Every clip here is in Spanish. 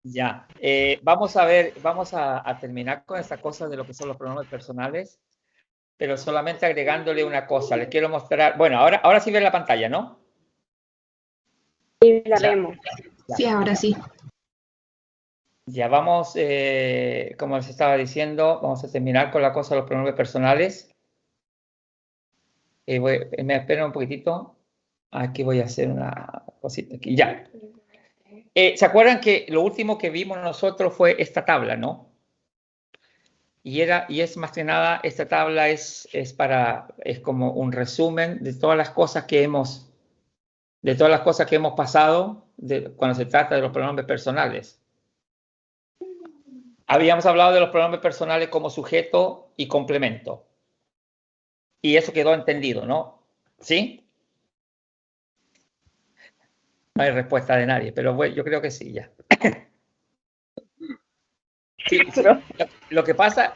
Ya. Vamos a ver, vamos a terminar con esta cosa de lo que son los pronombres personales, pero solamente agregándole una cosa. Les quiero mostrar. Bueno, ahora sí ven la pantalla, ¿no? Sí, la Ya. vemos. Ya. Sí, ahora sí. Ya vamos, como les estaba diciendo, vamos a terminar con la cosa de los pronombres personales. Me espero un poquitito. Aquí voy a hacer una cosita aquí. Ya. ¿Se acuerdan que lo último que vimos nosotros fue esta tabla, ¿no? Y es más que nada, esta tabla es como un resumen de todas las cosas que hemos pasado cuando se trata de los pronombres personales. Habíamos hablado de los pronombres personales como sujeto y complemento. Y eso quedó entendido, ¿no? ¿Sí? No hay respuesta de nadie, pero bueno, yo creo que sí, ya. Sí, sí. Lo que pasa,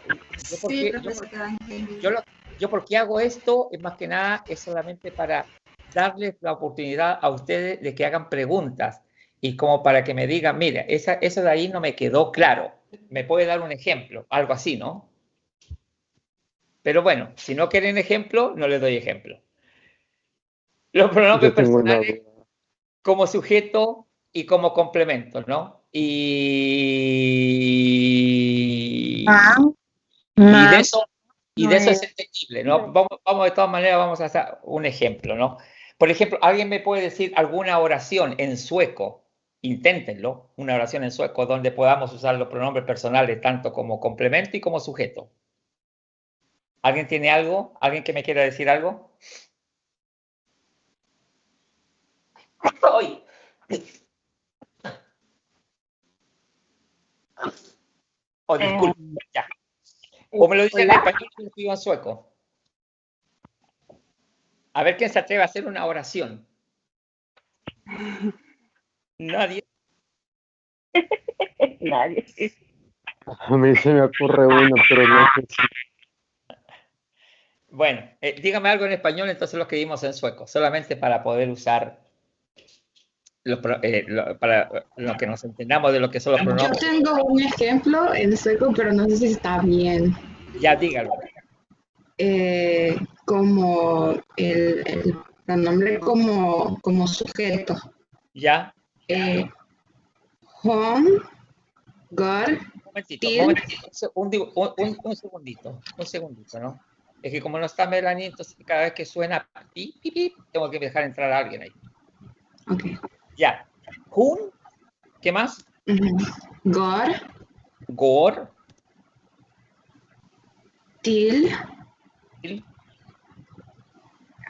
yo porque hago esto, es más que nada, es solamente para darles la oportunidad a ustedes de que hagan preguntas y como para que me digan, mira, eso de ahí no me quedó claro, me puede dar un ejemplo, algo así, ¿no? Pero bueno, si no quieren ejemplo, no les doy ejemplo. Los pronombres personales como sujeto y como complemento, ¿no? Y de eso es entendible, ¿no? Vamos de todas maneras, vamos a hacer un ejemplo, ¿no? Por ejemplo, alguien me puede decir alguna oración en sueco, inténtenlo, una oración en sueco donde podamos usar los pronombres personales tanto como complemento y como sujeto. ¿Alguien tiene algo? ¿Alguien que me quiera decir algo? ¡Ay! Oh, disculpen, ya. O me lo dicen en español o lo escribo en sueco. A ver quién se atreve a hacer una oración. Nadie. Nadie. A mí se me ocurre uno, pero no sé si... Bueno, dígame algo en español, entonces lo escribimos en sueco, solamente para poder usar para lo que nos entendamos de lo que son los Yo pronombres. tengo un ejemplo en sueco, pero no sé si está bien. Ya, dígalo. Como el pronombre como sujeto. Ya. Home, God, un segundito, ¿no? Es que como no está Melanie, entonces cada vez que suena pip, pip, pip, tengo que dejar entrar a alguien ahí. Ok. Ya. Hun, ¿qué más? God, Gor, Til,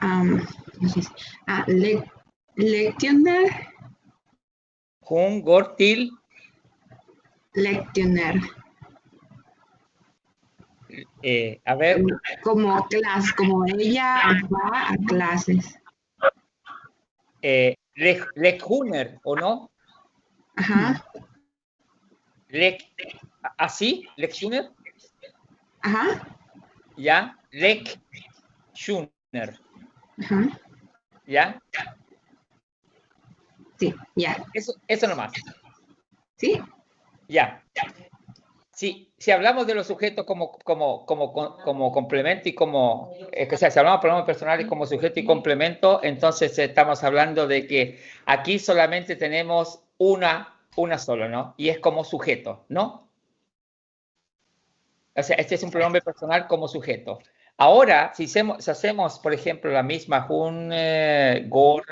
no sé si, Lectioner, Hun, Gor, Til, Lectioner. a ver. Como clase, como ella va a clases. Lekhuner, ¿o no? Ajá. ¿Así? ¿Lectioner? Ajá. ¿Ya? Lectioner. Ajá. ¿Ya? Sí, ya. Eso nomás. ¿Sí? Ya. Sí, si hablamos de los sujetos como complemento y como, o sea, si hablamos de pronombres personales como sujeto y complemento, entonces estamos hablando de que aquí solamente tenemos una sola, ¿no? Y es como sujeto, ¿no? O sea, este es un pronombre personal como sujeto. Ahora, si hacemos, por ejemplo, la misma un gor,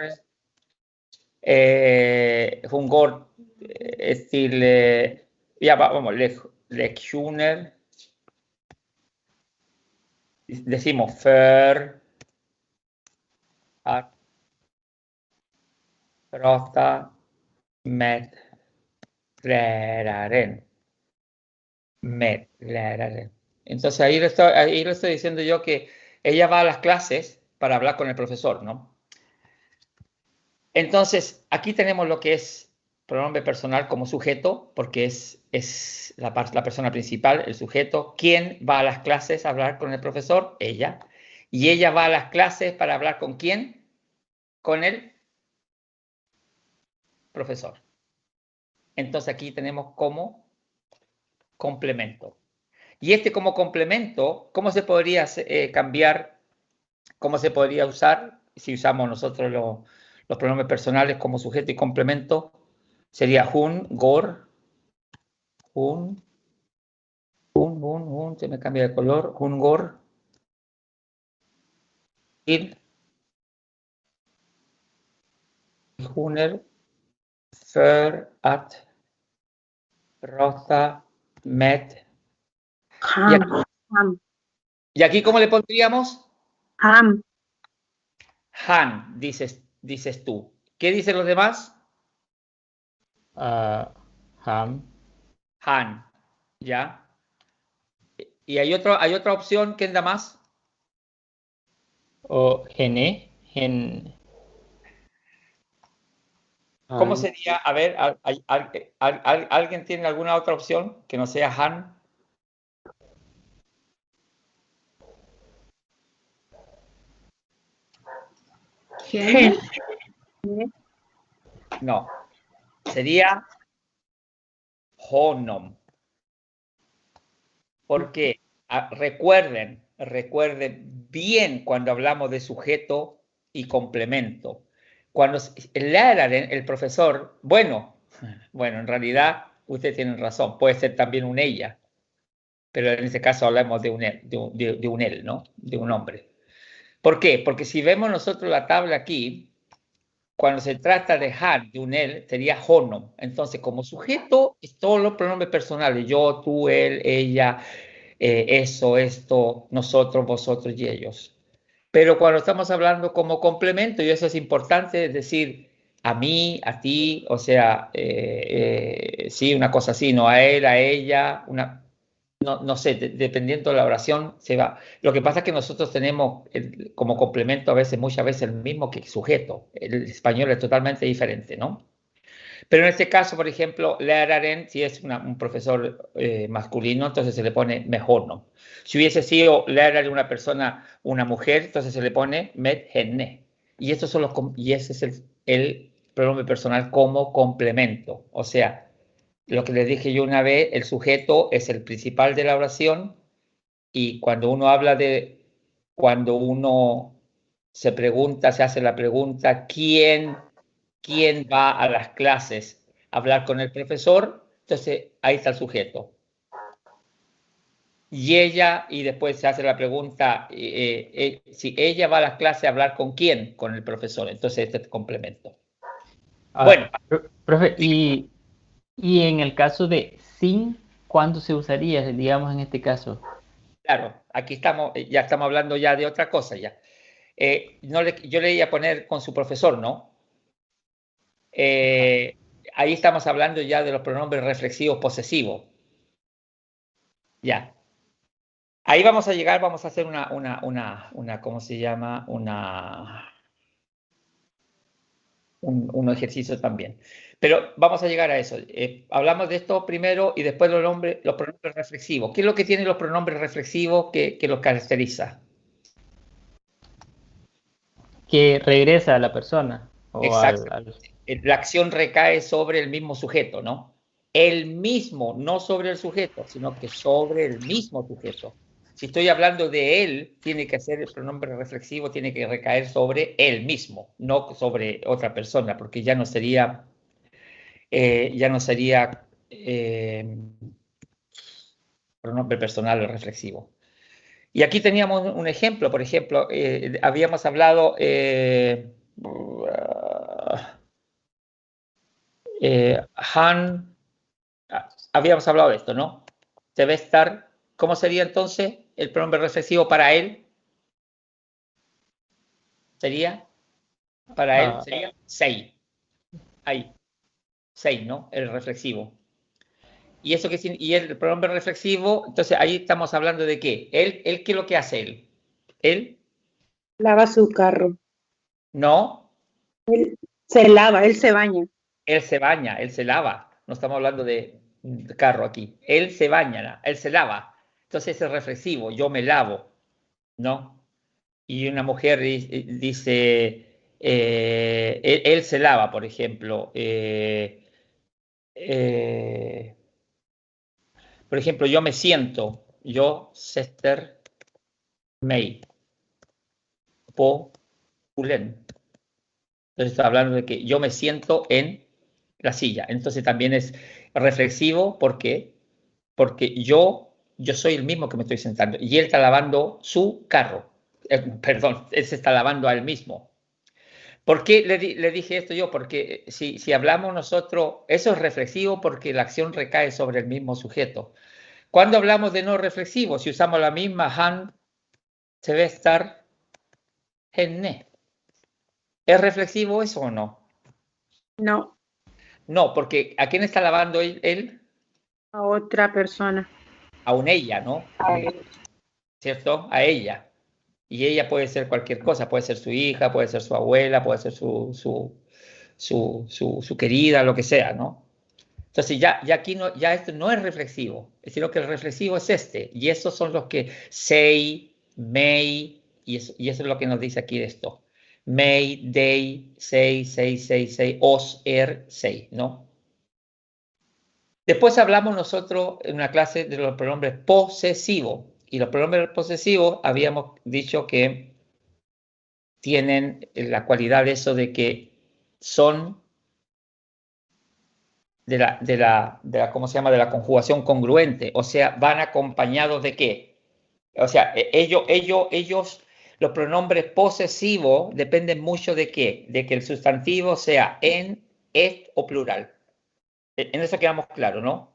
ya vamos, lektioner, decimos för att prata med läraren. Med läraren. Entonces ahí le estoy diciendo yo que ella va a las clases para hablar con el profesor, ¿no? Entonces, aquí tenemos lo que es pronombre personal como sujeto, porque es la persona principal, el sujeto. ¿Quién va a las clases a hablar con el profesor? Ella. Y ella va a las clases para hablar con quién? Con el profesor. entonces aquí tenemos como complemento. Y este como complemento, ¿cómo se podría cambiar? ¿Cómo se podría usar si usamos nosotros los pronombres personales como sujeto y complemento? Sería hun, gor, hun, se me cambia de color, hun, gor, il, huner, för, att, rosa, met. Ham. Ham. ¿Y aquí cómo le pondríamos? Ham. Han, dices tú. ¿Qué dicen los demás? Ham. Han, ¿ya? ¿Y hay otra opción? ¿Quién da más? O gene. ¿Cómo Han. sería? A ver, ¿alguien tiene alguna otra opción que no sea Han? Gen. No. Sería honom. ¿Por qué? Recuerden bien cuando hablamos de sujeto y complemento. Cuando el läraren, el profesor, bueno, en realidad ustedes tienen razón, puede ser también un ella, pero en este caso hablamos de un él, ¿no? De un hombre. ¿Por qué? Porque si vemos nosotros la tabla aquí, cuando se trata de han, de un él, sería honom. Entonces, como sujeto, es todos los pronombres personales, yo, tú, él, ella, eso, esto, nosotros, vosotros y ellos. Pero cuando estamos hablando como complemento, y eso es importante, es decir, a mí, a ti, o sea, sí, una cosa así, no a él, a ella, no sé, dependiendo de la oración, se va. Lo que pasa es que nosotros tenemos como complemento a veces, muchas veces, el mismo que sujeto. El español es totalmente diferente, ¿no? Pero en este caso, por ejemplo, läraren, si es un profesor masculino, entonces se le pone mejor, ¿no? Si hubiese sido lärare una persona, una mujer, entonces se le pone med henne. Y ese es el pronombre personal como complemento. O sea, lo que les dije yo una vez, el sujeto es el principal de la oración y cuando uno cuando uno se pregunta, se hace la pregunta, ¿quién va a las clases a hablar con el profesor? Entonces, ahí está el sujeto. Y ella, y después se hace la pregunta, si ella va a las clases a hablar con quién, con el profesor. Entonces, este es el complemento. Bueno. Profe, y en el caso de sin, ¿cuándo se usaría, digamos, en este caso? Claro, aquí ya estamos hablando ya de otra cosa ya. Yo le iba a poner con su profesor, ¿no? Ahí estamos hablando ya de los pronombres reflexivos posesivos. Ya. Ahí vamos a llegar, vamos a hacer ¿cómo se llama? Un ejercicio también. Pero vamos a llegar a eso. Hablamos de esto primero y después los pronombres reflexivos. ¿Qué es lo que tienen los pronombres reflexivos que los caracteriza? Que regresa a la persona. Exacto. La acción recae sobre el mismo sujeto, ¿no? El mismo, no sobre el sujeto, sino que sobre el mismo sujeto. Si estoy hablando de él, tiene que ser el pronombre reflexivo, tiene que recaer sobre él mismo, no sobre otra persona, porque ya no sería pronombre personal reflexivo. Y aquí teníamos un ejemplo, por ejemplo, habíamos hablado habíamos hablado de esto, ¿no? Debe estar, ¿cómo sería entonces el pronombre reflexivo para él? Sería sei. Ahí, sei, ¿no? El reflexivo. Y eso y el pronombre reflexivo, entonces ahí estamos hablando de qué. ¿Él qué es lo que hace él? Él Lava su carro. no. Él se lava, él se baña. Él se baña, él se lava. No estamos hablando de carro aquí. Él se baña, él se lava. Entonces es reflexivo, yo me lavo, ¿no? Y una mujer dice, él se lava, por ejemplo. por ejemplo, yo me siento, yo sätter mig på stolen. Entonces está hablando de que yo me siento en la silla. Entonces también es reflexivo. ¿Por qué? Porque yo soy el mismo que me estoy sentando y él está lavando su carro. Perdón, él se está lavando a él mismo. ¿Por qué le dije esto yo? Porque si hablamos nosotros, eso es reflexivo porque la acción recae sobre el mismo sujeto. Cuando hablamos de no reflexivo, si usamos la misma han, se debe estar henne. ¿Es reflexivo eso o no? No, No, porque ¿a quién está lavando él? a otra persona. A un ella, ¿no? ¿Cierto? A ella. Y ella puede ser cualquier cosa, puede ser su hija, puede ser su abuela, puede ser su querida, lo que sea, ¿no? Entonces ya aquí no, ya esto no es reflexivo, sino que el reflexivo es este, y esos son los que say, may, y eso es lo que nos dice aquí esto. May, they, say, os, say, ¿no? Después hablamos nosotros en una clase de los pronombres posesivos, y los pronombres posesivos habíamos dicho que tienen la cualidad de eso de que son de la ¿cómo se llama? De la conjugación congruente, o sea, van acompañados de qué. O sea, ellos, los pronombres posesivos dependen mucho de qué, de que el sustantivo sea en, et o plural. En eso quedamos claros, ¿no?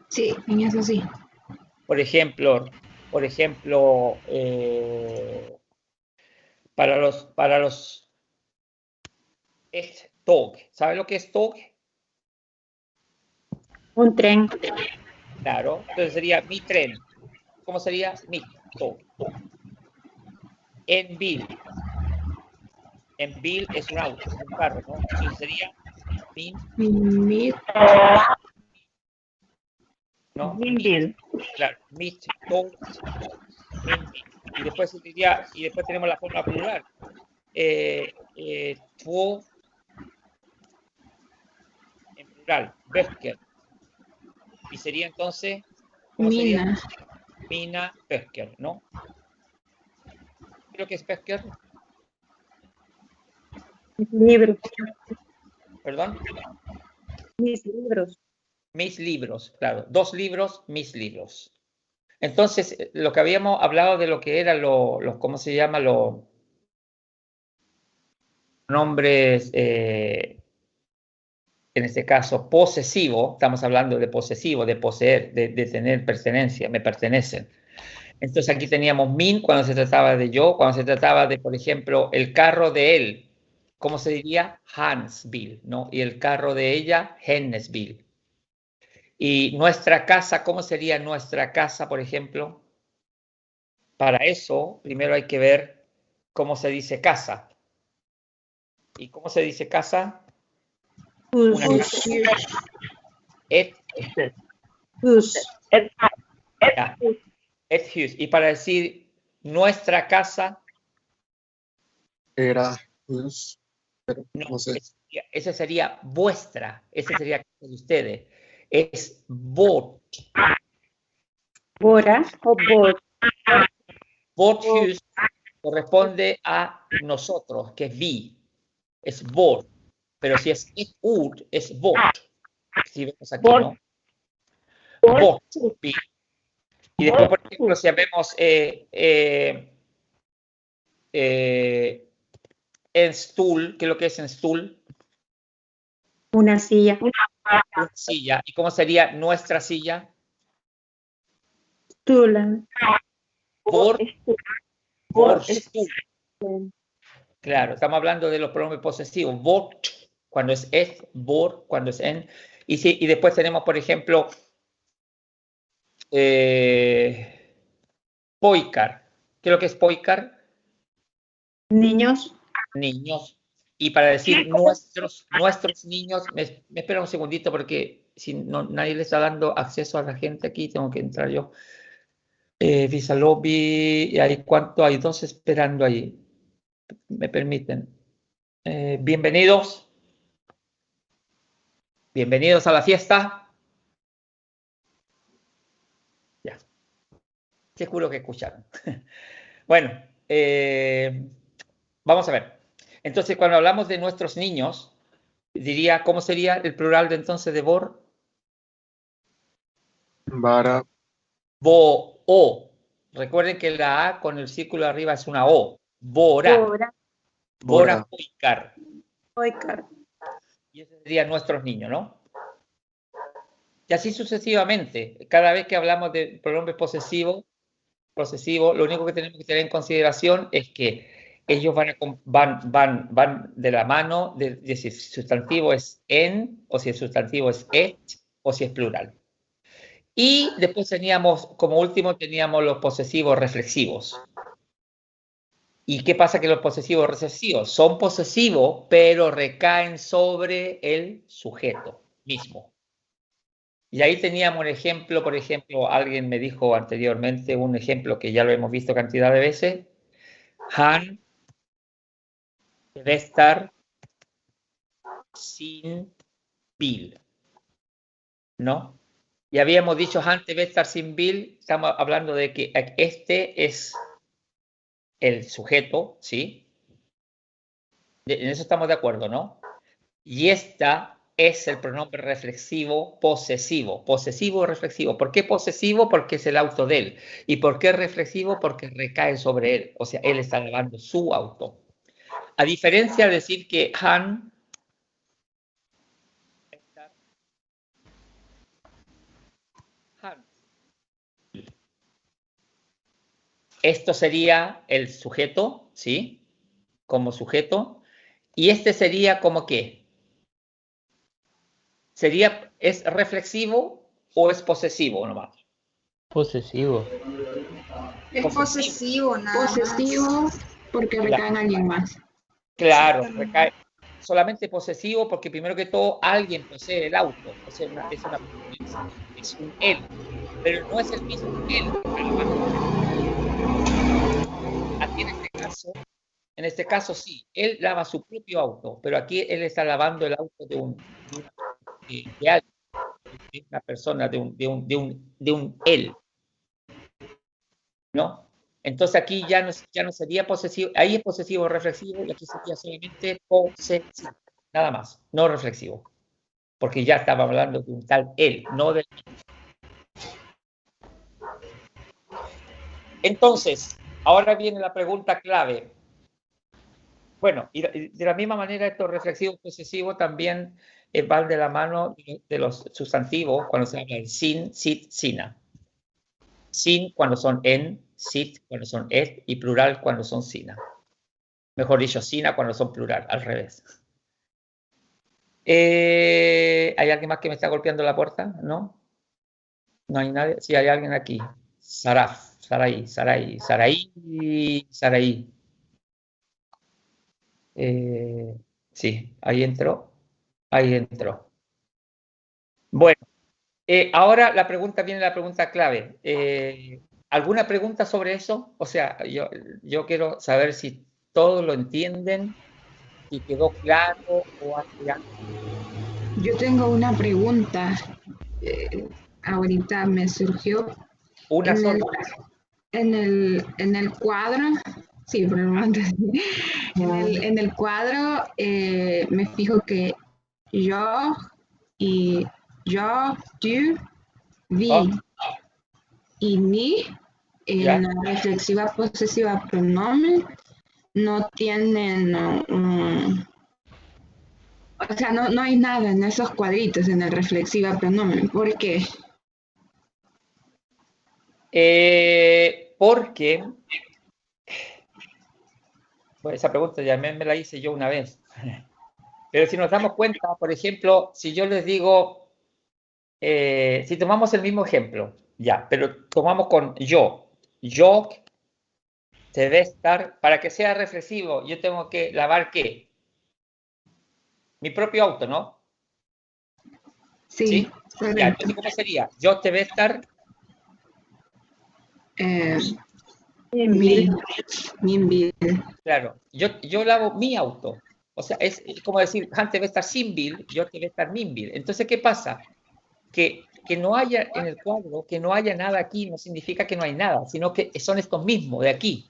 Sí, en eso sí. Por ejemplo, para los es tog. ¿Sabe lo que es tog? Un tren. Claro. Entonces sería mi tren. ¿Cómo sería? Mi tog. En bil. En bil es un auto, es un carro, ¿no? Entonces sería min, Mi- ¿no? Min bil. Claro, mit tog, min bil. Y después tenemos la forma plural. Två en plural, böcker. Y sería entonces, ¿cómo sería? Mina. Mina böcker, ¿no? ¿Qué es lo que es böcker? Mis libros. Perdón. Mis libros. Mis libros, claro. 2 libros, mis libros. Entonces, lo que habíamos hablado de lo que eran los ¿cómo se llama? Los nombres, en este caso, posesivo. Estamos hablando de posesivo, de poseer, de tener pertenencia, me pertenecen. Entonces aquí teníamos min cuando se trataba de yo, cuando se trataba de, por ejemplo, el carro de él, ¿cómo se diría? Hansbil, ¿no? Y el carro de ella, Hennesbil. Y nuestra casa, ¿cómo sería nuestra casa, por ejemplo? Para eso, primero hay que ver cómo se dice casa. ¿Y cómo se dice casa? Hus. Una casa. Et Hus. hus. Y para decir nuestra casa, Era, pues, pero no sé. ese sería vuestra, ese sería casa de ustedes. Es vårt. Bora o bot. Vårt hus corresponde a nosotros, que es vi. Es vårt. Pero si es ett ord, es vårt. Si vemos aquí, ¿no? Vårt. Y después, por ejemplo, si vemos en stool, ¿qué es lo que es en stool? Una silla. Una silla. ¿Y cómo sería nuestra silla? Stolen. Vår stool. Claro, estamos hablando de los pronombres posesivos. Vårt, cuando es et, vår, cuando es en. Y después tenemos, por ejemplo, poikar. ¿Qué es lo que es poikar? Niños. Niños. Y para decir nuestros niños, me espera un segundito porque si no, nadie le está dando acceso a la gente aquí, tengo que entrar yo. Visa Lobby, ¿hay cuánto? Hay 2 esperando ahí. Me permiten. Bienvenidos. Bienvenidos a la fiesta. Ya. Seguro que escucharon. Bueno, vamos a ver. Entonces, cuando hablamos de nuestros niños, diría, ¿cómo sería el plural de entonces de Bor? Vara. Bo-o. Recuerden que la A con el círculo arriba es una O. Bora. Bora. Bora Poikar. Oikar. Y ese sería nuestros niños, ¿no? Y así sucesivamente. Cada vez que hablamos de pronombre posesivo, lo único que tenemos que tener en consideración es que ellos van de la mano de si el sustantivo es en, o si el sustantivo es et, o si es plural. Y después teníamos, como último, teníamos los posesivos reflexivos. ¿Y qué pasa que los posesivos reflexivos son posesivos, pero recaen sobre el sujeto mismo? Y ahí teníamos un ejemplo, por ejemplo, alguien me dijo anteriormente un ejemplo que ya lo hemos visto cantidad de veces. Han debe estar sin Bill, ¿no? Y habíamos dicho Han debe estar sin Bill, estamos hablando de que este es el sujeto, ¿sí? En eso estamos de acuerdo, ¿no? Y esta es el pronombre reflexivo posesivo. Posesivo o reflexivo. ¿Por qué posesivo? Porque es el auto de él. ¿Y por qué reflexivo? Porque recae sobre él. O sea, él está lavando su auto. A diferencia de decir que Han esto sería el sujeto, ¿sí? Como sujeto. Y este sería como qué. Sería, ¿es reflexivo o es posesivo nomás? Posesivo. Es posesivo, nada más. Posesivo porque recae en alguien más. Claro, recae solamente posesivo porque primero que todo alguien posee el auto. O sea, es un él, pero no es el mismo él. Aquí en este caso sí, él lava su propio auto, pero aquí él está lavando el auto de alguien, de una persona, de un él, ¿no? Entonces aquí ya no sería posesivo, ahí es posesivo reflexivo y aquí sería solamente posesivo, nada más, no reflexivo, porque ya estaba hablando de un tal él, no del. Entonces, ahora viene la pregunta clave. Bueno, y de la misma manera estos reflexivos posesivos también van de la mano de los sustantivos cuando se habla de sin, sit, sina. Sin cuando son en, sit cuando son et y plural cuando son sina. Mejor dicho, sina cuando son plural, al revés. ¿Hay alguien más que me está golpeando la puerta? ¿No? ¿No hay nadie? Sí, hay alguien aquí. Sarai. Sí, ahí entró. Bueno, ahora viene la pregunta clave. ¿Alguna pregunta sobre eso? O sea, yo quiero saber si todos lo entienden, si quedó claro o hacia. Yo tengo una pregunta. Ahorita me surgió Una sola. En el cuadro, sí, por el momento sí. En el cuadro me fijo que yo y yo, tú, vi y ni en la reflexiva posesiva pronomen no tienen o sea, no hay nada en esos cuadritos en el reflexiva pronomen. ¿Por qué? Porque, bueno, esa pregunta ya me la hice yo una vez. Pero si nos damos cuenta, por ejemplo, si yo les digo, si tomamos el mismo ejemplo, ya, pero tomamos con yo debe estar, para que sea reflexivo, yo tengo que lavar ¿qué? Mi propio auto, ¿no? Sí. Ya, entonces, ¿cómo sería? Yo debe estar. Mi. Claro, yo lavo mi auto. O sea, es como decir, Han te va a estar sin Bill, yo te voy a estar min Bill. Entonces, ¿qué pasa? Que no haya en el cuadro, que no haya nada aquí, no significa que no hay nada, sino que son estos mismos de aquí.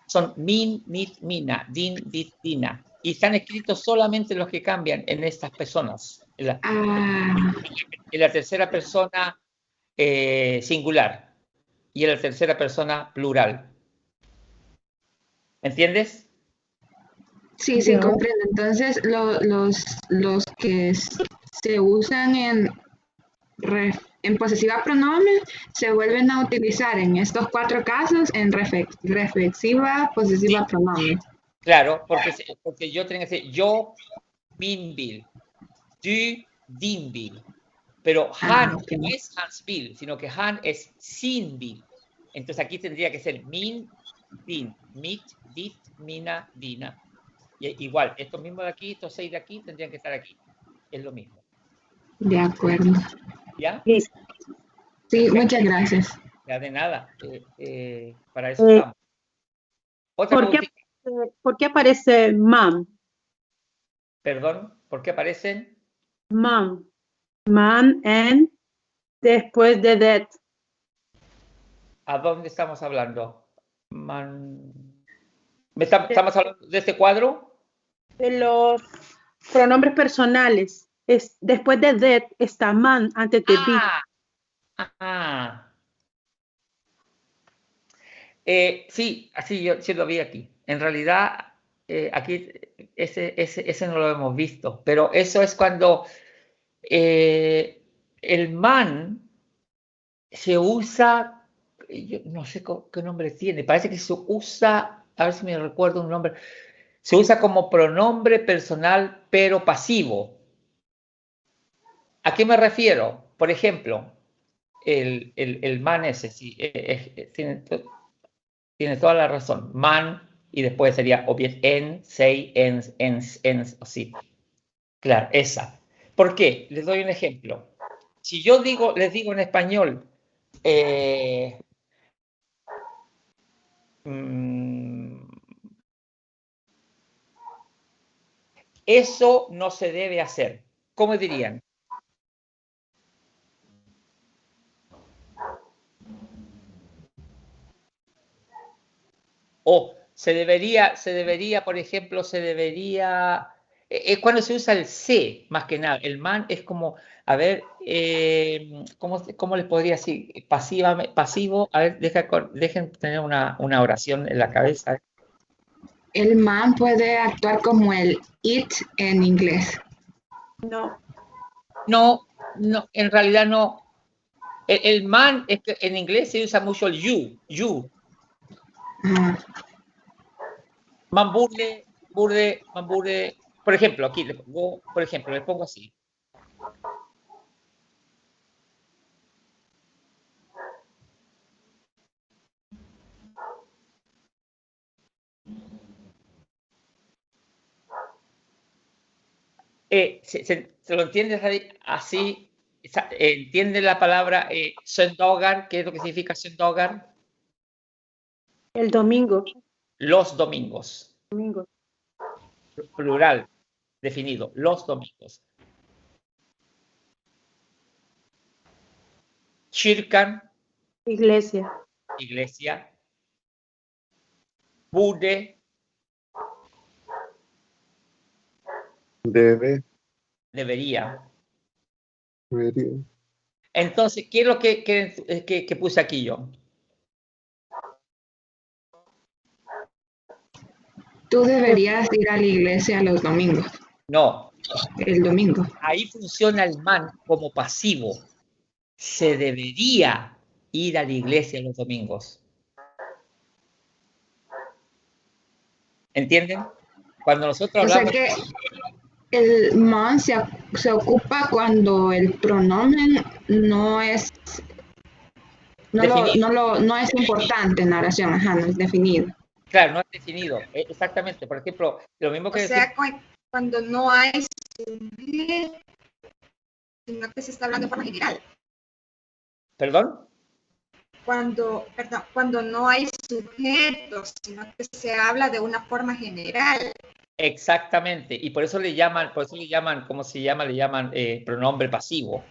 Son min, mit, mina, din, dit, dina. Y están escritos solamente los que cambian en estas personas. En la tercera persona singular y en la tercera persona plural. ¿Entiendes? Sí, sí, comprendo. Entonces, los que se usan en posesiva pronombre se vuelven a utilizar en estos 4 casos en reflexiva posesiva pronombre. Claro, porque yo tengo que decir yo min Bill, du din Bill. Pero Han okay. no es Hans Bill, sino que Han es sin Bill. Entonces aquí tendría que ser min, din, mit, dit, mina, dina. Y igual, estos mismos de aquí, estos 6 de aquí, tendrían que estar aquí. Es lo mismo. De acuerdo. ¿Ya? Listo. Sí, muchas gracias. Ya de nada. Para eso estamos. Otra preguntita. ¿Por qué aparece mom? Perdón, ¿por qué aparecen? Mom. Man and después de that. ¿A dónde estamos hablando? ¿Estamos hablando de este cuadro? De los pronombres personales. Después de that está man antes de be. Sí, así yo sí lo vi aquí. En realidad, aquí ese no lo hemos visto, pero eso es cuando el man se usa, yo no sé qué nombre tiene, parece que se usa, a ver si me recuerdo un nombre, se usa como pronombre personal pero pasivo. ¿A qué me refiero? Por ejemplo, el man ese, sí, tiene toda la razón. Man, y después sería obviamente en, sei, en, sí. Claro, esa. ¿Por qué? Les doy un ejemplo. Si yo les digo en español, eso no se debe hacer. ¿Cómo dirían? O se debería, por ejemplo, es cuando se usa el se, más que nada. El man es como, a ver, ¿cómo les podría decir? Pasivo, a ver, dejen tener una oración en la cabeza. El man puede actuar como el it en inglés. No, en realidad no. El man, es que en inglés se usa mucho el you. Man burde. Por ejemplo, aquí les pongo así. ¿Se lo entiendes así? ¿Entiende la palabra söndagar? ¿Qué es lo que significa söndagar? El domingo. Los domingos. Domingo. Plural definido. Los domingos. Kyrkan. Iglesia. Iglesia. Borde. Debería. Entonces, ¿qué es lo que puse aquí yo? Tú deberías ir a la iglesia los domingos. No. El domingo. Ahí funciona el man como pasivo. Se debería ir a la iglesia los domingos. ¿Entienden? Cuando nosotros hablamos... O sea que el man se ocupa cuando el pronombre no es importante en la oración, no es definido. Claro, no es definido, exactamente. Por ejemplo, lo mismo que decir... cuando no hay sujeto, sino que se está hablando de forma general. ¿Perdón? Cuando no hay sujetos, sino que se habla de una forma general. Exactamente, y por eso le llaman, ¿cómo se llama? Le llaman pronombre pasivo,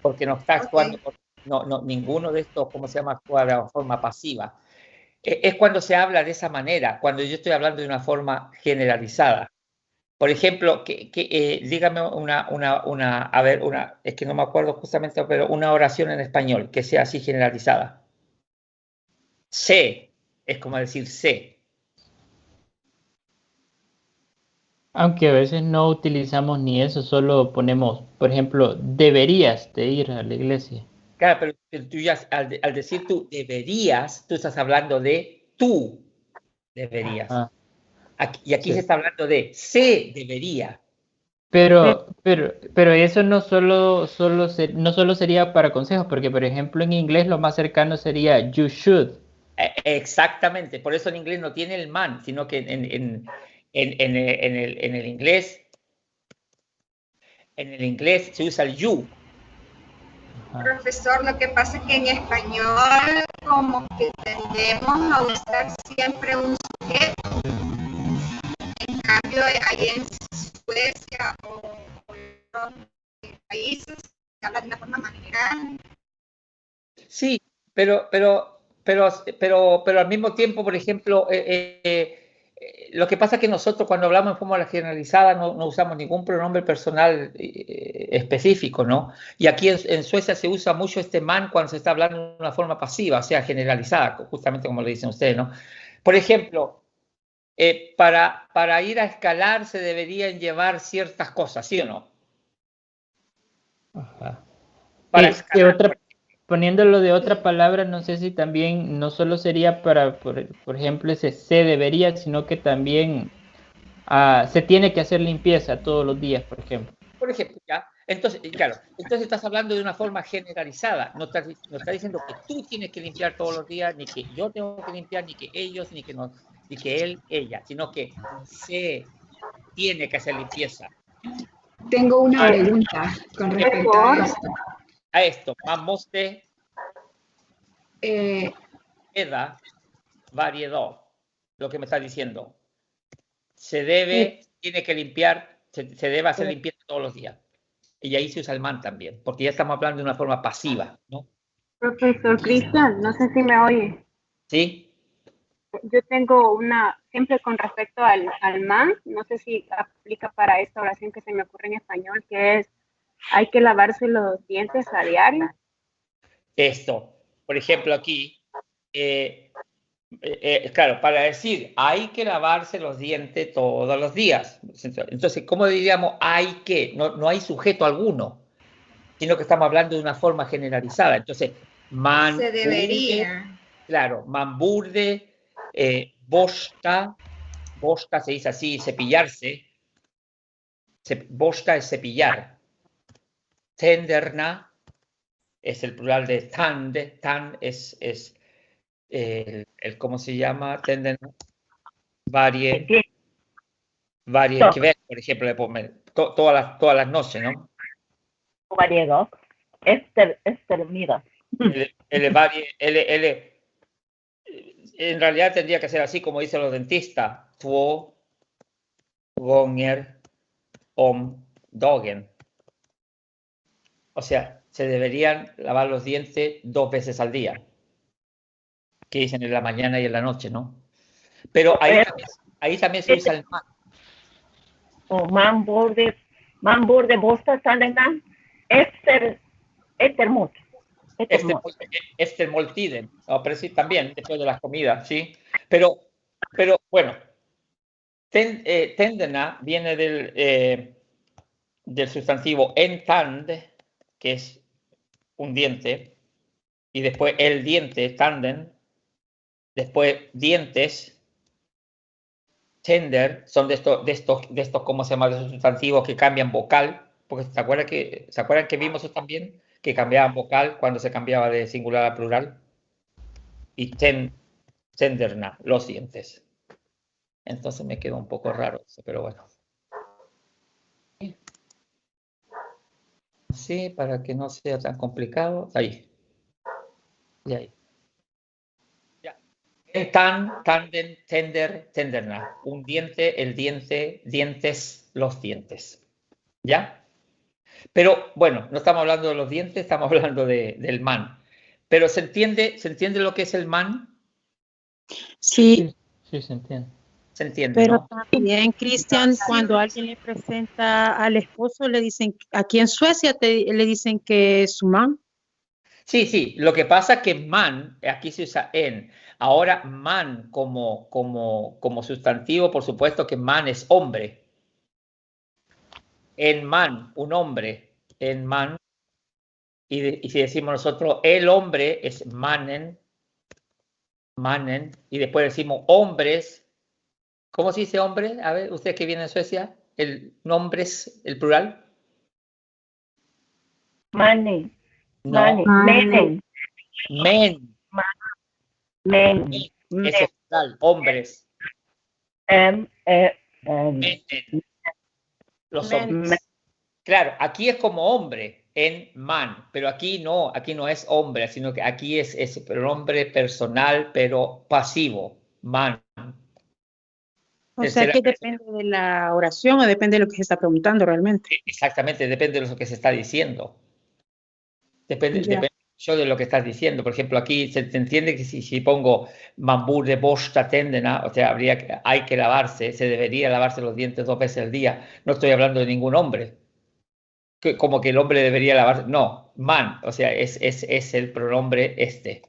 porque no está actuando, Ok. no, ninguno de estos, ¿cómo se llama? Actúa de forma pasiva. Es cuando se habla de esa manera, cuando yo estoy hablando de una forma generalizada. Por ejemplo, dígame a ver, es que no me acuerdo justamente, pero una oración en español que sea así generalizada. Sé, es como decir sé. Aunque a veces no utilizamos ni eso, solo ponemos, por ejemplo, deberías de ir a la iglesia. Claro, pero tú ya, al decir tú deberías, tú estás hablando de tú deberías. Ah, Y aquí se sí. está hablando de se debería. Pero eso no no solo sería para consejos, porque por ejemplo en inglés lo más cercano sería you should. Exactamente, por eso en inglés no tiene el man, sino que en el inglés se usa el you. Ajá. Profesor, lo que pasa es que en español como que tendemos a usar siempre un sujeto. En cambio, ahí en Suecia o en otros países se habla de una forma más general. Sí, pero al mismo tiempo, por ejemplo, lo que pasa es que nosotros cuando hablamos en forma generalizada no usamos ningún pronombre personal específico, ¿no? Y aquí en Suecia se usa mucho este man cuando se está hablando de una forma pasiva, o sea, generalizada, justamente como le dicen ustedes, ¿no? Por ejemplo, para ir a escalar se deberían llevar ciertas cosas, ¿sí o no? Ajá. Para ¿Qué escalar. otra, poniéndolo de otra palabra, no sé si también no solo sería para, por ejemplo, ese se debería, sino que también se tiene que hacer limpieza todos los días, por ejemplo. Por ejemplo, ¿ya? Entonces, claro, entonces estás hablando de una forma generalizada. No estás diciendo que tú tienes que limpiar todos los días, ni que yo tengo que limpiar, ni que ellos, ni que él, ella, sino que se tiene que hacer limpieza. Tengo una pregunta con respecto a esto. A esto, man måste Eh, städa varje dag. Lo que me está diciendo. Tiene que limpiar, se debe hacer limpieza todos los días. Y ahí se usa el man también, porque ya estamos hablando de una forma pasiva, ¿no? Profesor Cristian, no sé si me oye. ¿Sí? Yo tengo una, siempre con respecto al man, no sé si aplica para esta oración que se me ocurre en español, que es, hay que lavarse los dientes a diario. Esto, por ejemplo, aquí, claro, para decir hay que lavarse los dientes todos los días. Entonces, ¿cómo diríamos hay que? No hay sujeto alguno, sino que estamos hablando de una forma generalizada. Entonces, man Se burde, debería. claro, man burde, borsta se dice así, cepillarse, borsta es cepillar, tenderna es el plural de tand, tan es ¿cómo se llama? Tenderna, varie, que ver, por ejemplo, todas las noches, ¿no? Variedad. Extermida. En realidad tendría que ser así como dicen los dentistas, två gånger om dagen. O sea, se deberían lavar los dientes 2 veces al día, que dicen en la mañana y en la noche, ¿no? Pero ahí también se usa el man. O man borde bosta sanena. Estermut. Este moltiden, no, pero sí, también después de las comidas, ¿sí? Pero bueno, tendena viene del sustantivo entand, que es un diente, y después el diente, tanden, después dientes, tender, son de estos, ¿cómo se llama? De esos sustantivos que cambian vocal, porque ¿se acuerdan que vimos eso también? Que cambiaban vocal cuando se cambiaba de singular a plural. Y tenderna, los dientes. Entonces me quedó un poco raro eso, pero bueno. Sí, para que no sea tan complicado. Ahí. Y ahí. Ya. Tan, tanden, tender, tenderna. Un diente, el diente, dientes, los dientes. ¿Ya? Pero bueno, no estamos hablando de los dientes, estamos hablando del man. Pero ¿se entiende lo que es el man? Sí, Sí, se entiende. Se entiende, pero ¿no? también, Cristian, cuando alguien le presenta al esposo, le dicen, aquí en Suecia le dicen que es su man. Sí, sí. Lo que pasa es que man, aquí se usa en. Ahora man como sustantivo, por supuesto que man es hombre. En man, un hombre. En man. Y si decimos nosotros el hombre es mannen, mannen. Y después decimos hombres. ¿Cómo se dice hombre? A ver, usted que viene de Suecia, el nombres, el plural. Money. No, Money. Men. men. Men. Eso es plural, hombres. M. Menen. Los hombres. Claro, aquí es como hombre, en man, pero aquí no es hombre, sino que aquí es pronombre personal, pero pasivo, man. O sea que depende de la oración o depende de lo que se está preguntando realmente. Exactamente, depende de lo que se está diciendo. Depende mucho de lo que estás diciendo. Por ejemplo, aquí se entiende que si pongo mambur de bosta tendena, o sea, hay que lavarse, se debería lavarse los dientes 2 veces al día. No estoy hablando de ningún hombre. Como que el hombre debería lavarse. No, man, o sea, es el pronombre este.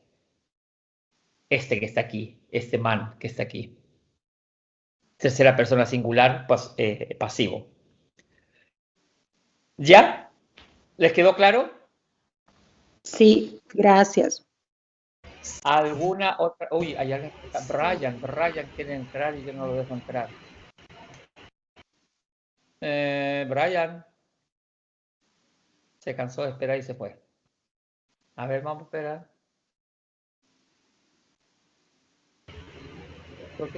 Este que está aquí, este man que está aquí. Tercera persona singular, pasivo. ¿Ya? ¿Les quedó claro? Sí, gracias. ¿Alguna otra? Uy, allá Brian quiere entrar y yo no lo dejo entrar. Brian se cansó de esperar y se fue. A ver, vamos a esperar.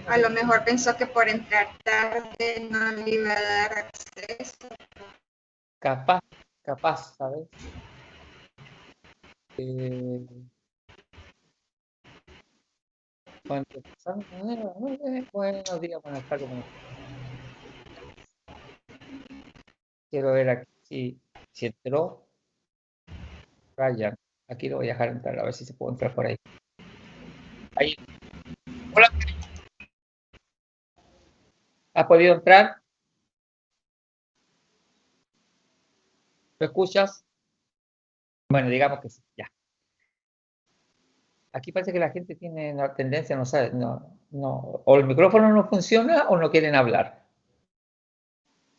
A lo mejor pensó que por entrar tarde no le iba a dar acceso. Capaz, ¿sabes? Buenos días, buenas tardes. Quiero ver aquí si entró Ryan. Aquí lo voy a dejar entrar, a ver si se puede entrar por ahí. Ahí. Hola. ¿Has podido entrar? ¿Lo escuchas? Bueno, digamos que sí, ya. Aquí parece que la gente tiene la tendencia, no sabe, no, o el micrófono no funciona o no quieren hablar.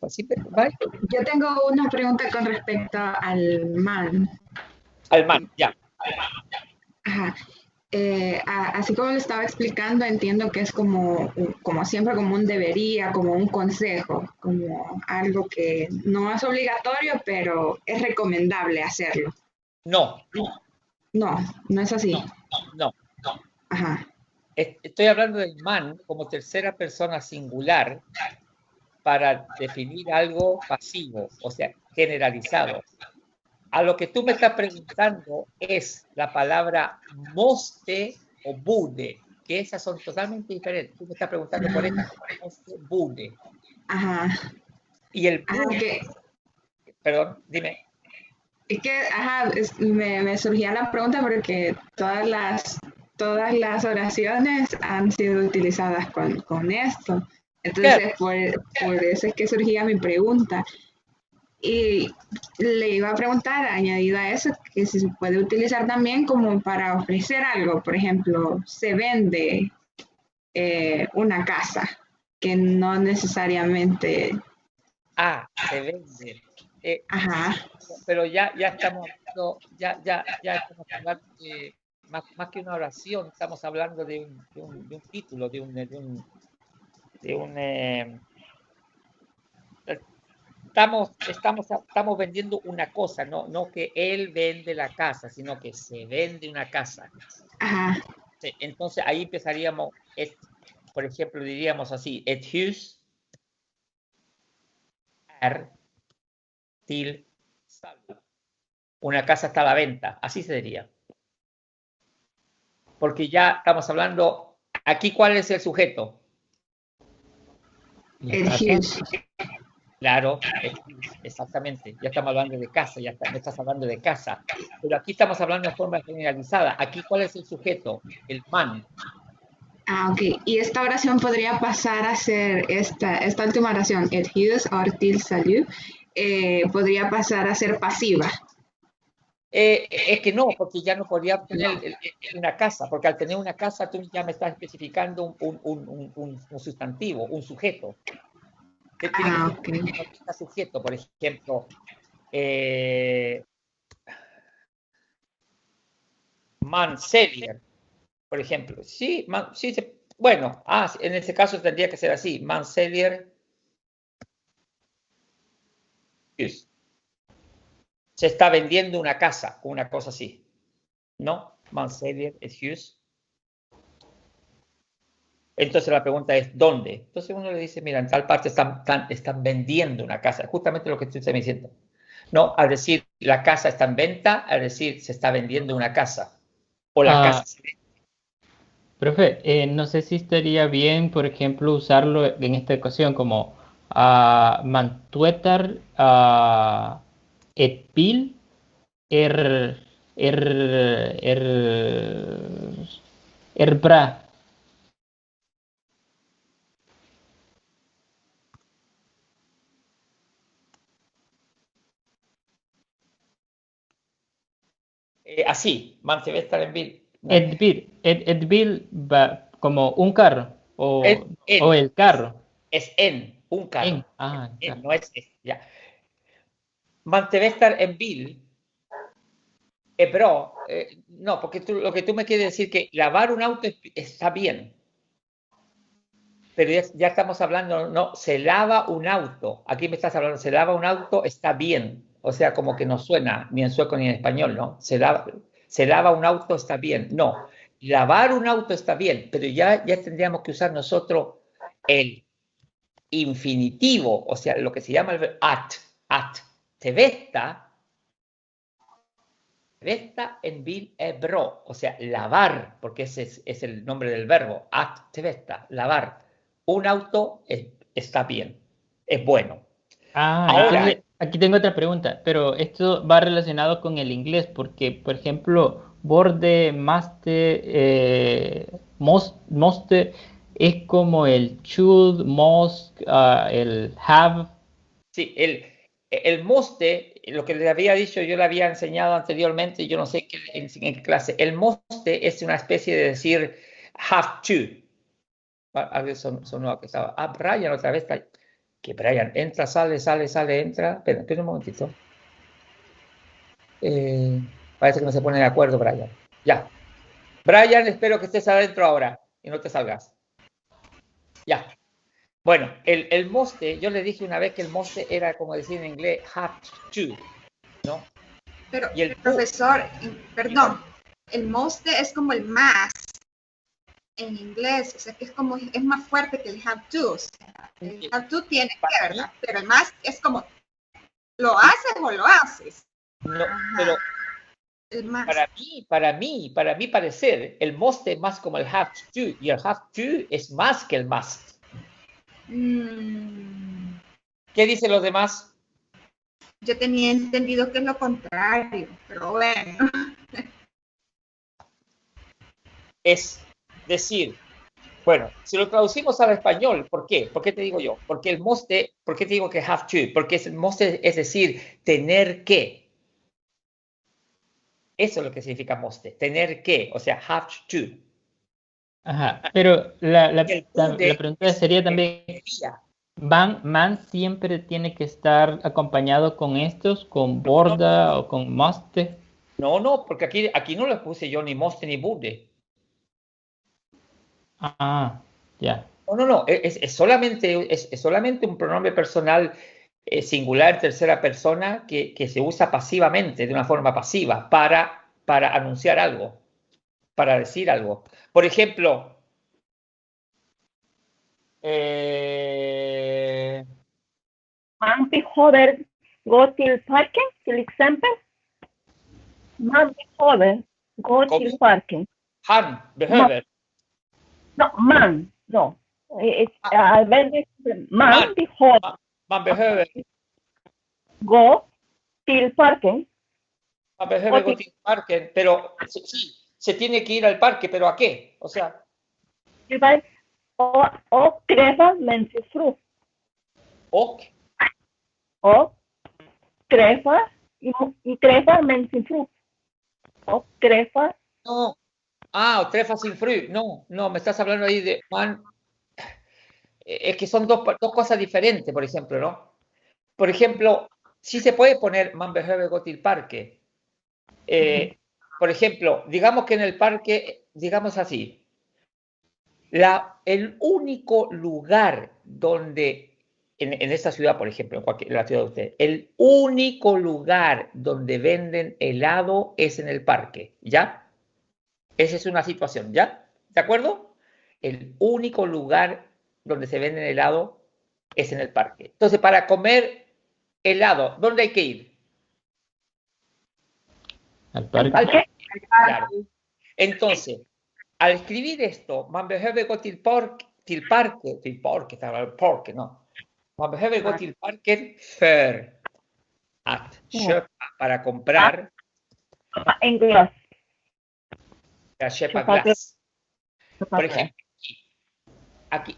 Así, ¿vale? Yo tengo una pregunta con respecto al man. Al man, ya. Ajá. Así como lo estaba explicando, entiendo que es como siempre, como un debería, como un consejo, como algo que no es obligatorio, pero es recomendable hacerlo. No. No es así. No. Ajá. Estoy hablando del man como tercera persona singular para definir algo pasivo, o sea, generalizado. A lo que tú me estás preguntando es la palabra moste o bude, que esas son totalmente diferentes. Tú me estás preguntando por esta moste, bude. Ajá. Y el bude, perdón, dime. Es que, me surgía la pregunta porque todas las oraciones han sido utilizadas con esto. Entonces, claro, por eso es que surgía mi pregunta. Y le iba a preguntar, añadido a eso, que si se puede utilizar también como para ofrecer algo. Por ejemplo, se vende una casa, que no necesariamente... Se vende. Ajá. Pero ya estamos hablando de, más que una oración, estamos hablando de un título, estamos vendiendo una cosa, no que él vende la casa, sino que se vende una casa. Ajá. Entonces ahí empezaríamos, por ejemplo, diríamos así, et hus til salvo. Una casa está a la venta, así se diría. Porque ya estamos hablando Aquí, ¿cuál es el sujeto? El Hughes. Claro, exactamente. Ya estamos hablando de casa, me estás hablando de casa. Pero aquí estamos hablando de forma generalizada. Aquí, ¿cuál es el sujeto? El man. Ok. Y esta oración podría pasar a ser, esta última oración, el Hughes a-t-il salut, podría pasar a ser pasiva. Es que no, porque ya no podría tener una casa, porque al tener una casa tú ya me estás especificando un sustantivo, un sujeto. Tiene que ser Ok. un sujeto, por ejemplo, Manselier, por ejemplo. Sí, sí, bueno, en ese caso tendría que ser así, Manselier Hughes. Se está vendiendo una casa, una cosa así. ¿No? Manselier Hughes. Entonces la pregunta es, ¿dónde? Entonces uno le dice, mira, en tal parte están vendiendo una casa. Justamente lo que tú estás diciendo. No, al decir la casa está en venta, al decir se está vendiendo una casa. O la casa se vende. Profe, no sé si estaría bien, por ejemplo, usarlo en esta ocasión como mantuetar et pil er, bra. Así, Manchester en Bill. Et bil como un carro o el carro. Es en, un carro. Carro. No es, ya. Manchester en Bill. Pero, no, porque lo que tú me quieres decir que lavar un auto está bien. Pero ya estamos hablando, no, se lava un auto. Aquí me estás hablando, se lava un auto, está bien. O sea, como que no suena ni en sueco ni en español, ¿no? Se lava un auto, está bien. No, lavar un auto está bien, pero ya tendríamos que usar nosotros el infinitivo, o sea, lo que se llama el verbo at. Tevesta en bil ebro, o sea, lavar, porque ese es el nombre del verbo, at tevesta, lavar. Un auto está bien, es bueno. Ahora, Entonces, aquí tengo otra pregunta, pero esto va relacionado con el inglés, porque, por ejemplo, borde, maste, moste, es como el should, must, el have. sí, el moste, lo que le había dicho, yo le había enseñado anteriormente, yo no sé en qué clase, el moste es una especie de decir have to. Alguien sonó que estaba. Brian otra vez está. Que Brian entra, sale, entra. Espera un momentito. Parece que no se pone de acuerdo, Brian. Ya. Brian, espero que estés adentro ahora y no te salgas. Ya. Bueno, el moste, yo le dije una vez que el moste era como decir en inglés have to, ¿no? Pero, profesor, perdón, el moste es como el más en inglés, o sea que es más fuerte que el have to. O sea, el have to tiene que, ¿verdad? Pero el más es como, ¿lo haces o lo haces? No, pero el más. Para mi parecer, el must es más como el have to, y el have to es más que el must. ¿Qué dicen los demás? Yo tenía entendido que es lo contrario, pero bueno. Es decir, bueno, si lo traducimos al español, ¿por qué? ¿Por qué te digo yo? Porque el must, ¿por qué te digo que have to? Porque el must es decir, tener que. Eso es lo que significa must, tener que, o sea, have to. Ajá, pero la pregunta sería también, man siempre tiene que estar acompañado con estos, con borda o con must. No, porque aquí no le puse yo ni must ni bude. Ya. No, es solamente un pronombre personal singular, tercera persona, que se usa pasivamente, de una forma pasiva, para anunciar algo, para decir algo. Por ejemplo, Man behöver gå till parken, till exempel. Man behöver gå till parken. Han behöver. No, man. No. Vende man behöver Man behöver, gå till parken. man behöver gå till parken, pero sí, se tiene que ir al parque, pero ¿a qué? O sea, Och träffa med sin fru. och Och träffa med sin fru. Och träffa. no. Ah, trefa sin fru. No, no, me estás hablando ahí de man. Es que son dos cosas diferentes, por ejemplo, ¿no? Por ejemplo, sí se puede poner man behöver gå till parque. Por ejemplo, digamos que en el parque, digamos así, el único lugar donde, en esta ciudad, por ejemplo, en la ciudad de usted, el único lugar donde venden helado es en el parque, ¿ya? Esa es una situación, ¿ya? ¿De acuerdo? El único lugar donde se venden helado es en el parque. Entonces, para comer helado, ¿dónde hay que ir? Al parque. Claro. Entonces, al escribir esto, man behöver gå till parque, no. Man behöver gå till parken för att köpa, para comprar. En glass. Para köpa glass. Por ejemplo,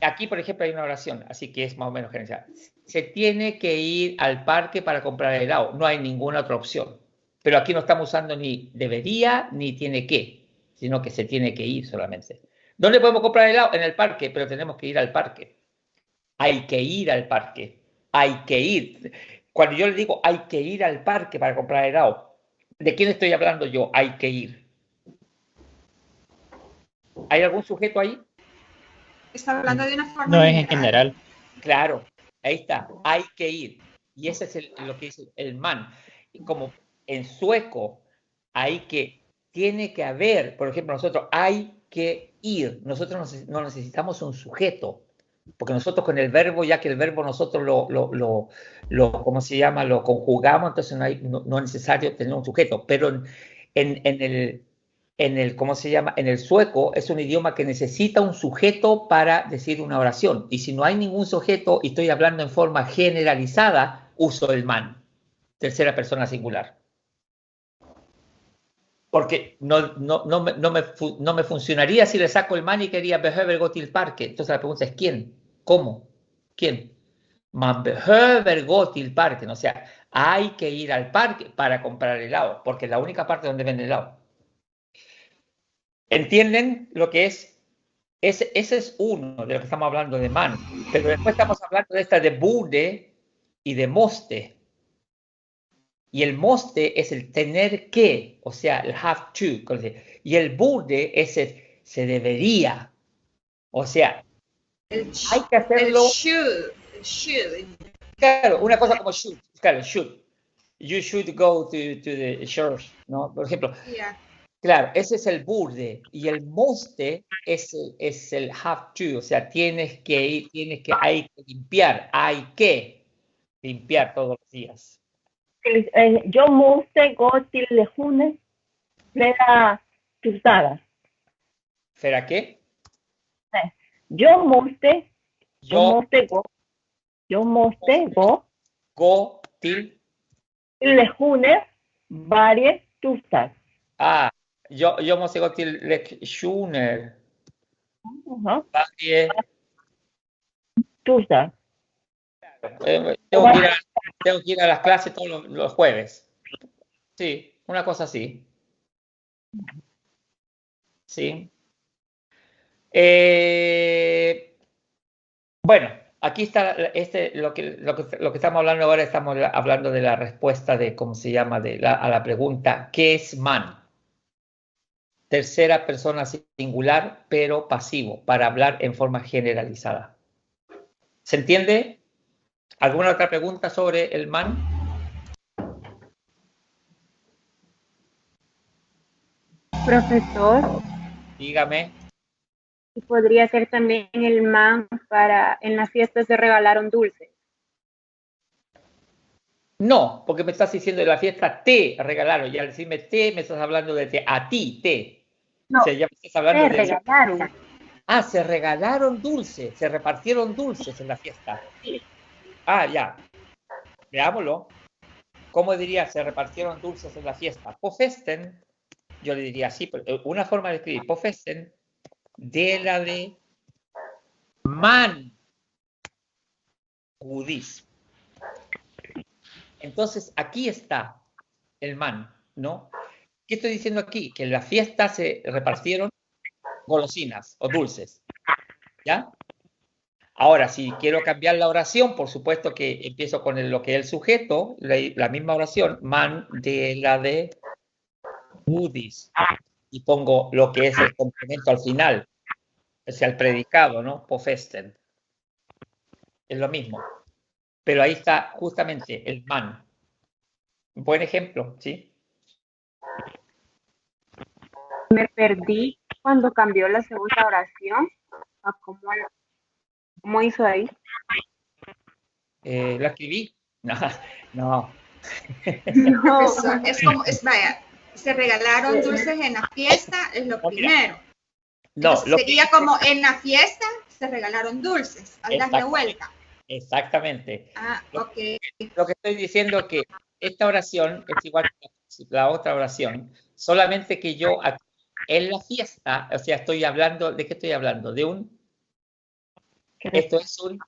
aquí, por ejemplo, hay una oración, así que es más o menos general. Se tiene que ir al parque para comprar helado. No hay ninguna otra opción. Pero aquí no estamos usando ni debería ni tiene que, sino que se tiene que ir solamente. ¿Dónde podemos comprar helado? En el parque, pero tenemos que ir al parque. Hay que ir al parque. Hay que ir. Cuando yo le digo hay que ir al parque para comprar helado, ¿de quién estoy hablando yo? Hay que ir. ¿Hay algún sujeto ahí? Está hablando de una forma No es en general. Claro, ahí está, hay que ir. Y ese es lo que dice el man. Como en sueco, tiene que haber, por ejemplo, nosotros hay que ir. Nosotros no necesitamos un sujeto, porque nosotros con el verbo, ya que el verbo nosotros ¿cómo se llama? Lo conjugamos, entonces no es necesario tener un sujeto. Pero en el, ¿cómo se llama? En el sueco es un idioma que necesita un sujeto para decir una oración. Y si no hay ningún sujeto y estoy hablando en forma generalizada, uso el man, tercera persona singular. Porque no me funcionaría si le saco el man y quería behöver gå till parque. Entonces la pregunta es ¿quién? ¿Cómo? ¿Quién? Man behöver gå till parque. O sea, hay que ir al parque para comprar helado, porque es la única parte donde venden helado. ¿Entienden lo que es? Ese es uno de lo que estamos hablando de man. Pero después estamos hablando de esta de borde y de måste. Y el måste es el tener que, o sea, el have to. Y el borde es el se debería. O sea, hay que hacerlo. El should. Claro, una cosa como should. Claro, should. You should go to the church, ¿no? Por ejemplo. Yeah. Claro, ese es el burde y el måste es el have to, o sea, tienes que ir, hay que limpiar todos los días. Jag måste gå till lektionen fredag, torsdag. ¿Será qué? Jag måste gå till lektioner varje torsdag. Jag måste gå till lektioner varje torsdag. Tengo que ir a las clases todos los jueves. Sí, una cosa así. Sí. Bueno, aquí está lo que estamos hablando ahora. Estamos hablando de la respuesta de, ¿cómo se llama? A la pregunta, ¿qué es man? Tercera persona singular, pero pasivo, para hablar en forma generalizada. ¿Se entiende? ¿Alguna otra pregunta sobre el man? Profesor. Dígame. Y podría ser también el man para en las fiestas de regalar un dulce. No, porque me estás diciendo de la fiesta te regalaron. Y al decirme te, me estás hablando de a ti, te. No, o sea, ya me estás hablando te regalaron. Ah, se regalaron dulces, se repartieron dulces en la fiesta. Ah, ya. Veámoslo. ¿Cómo diría se repartieron dulces en la fiesta? På festen, yo le diría así, pero una forma de escribir, på festen, delade man godis. Entonces, aquí está el man, ¿no? ¿Qué estoy diciendo aquí? Que en la fiesta se repartieron golosinas o dulces, ¿ya? Ahora, si quiero cambiar la oración, por supuesto que empiezo con lo que es el sujeto, la misma oración, man de la de goodies, y pongo lo que es el complemento al final, o sea, el predicado, ¿no? På festen. Es lo mismo. Pero ahí está justamente el man. Un buen ejemplo, ¿sí? Me perdí cuando cambió la segunda oración. ¿Cómo hizo ahí? ¿Lo escribí? No, no. Profesor, vaya, se regalaron dulces en la fiesta, es lo primero. No, entonces sería como en la fiesta se regalaron dulces, al darle vuelta. Exactamente. Ah, ok. Lo que estoy diciendo es que esta oración es igual que la otra oración, solamente que yo en la fiesta, o sea, estoy hablando, ¿de qué estoy hablando? Esto es un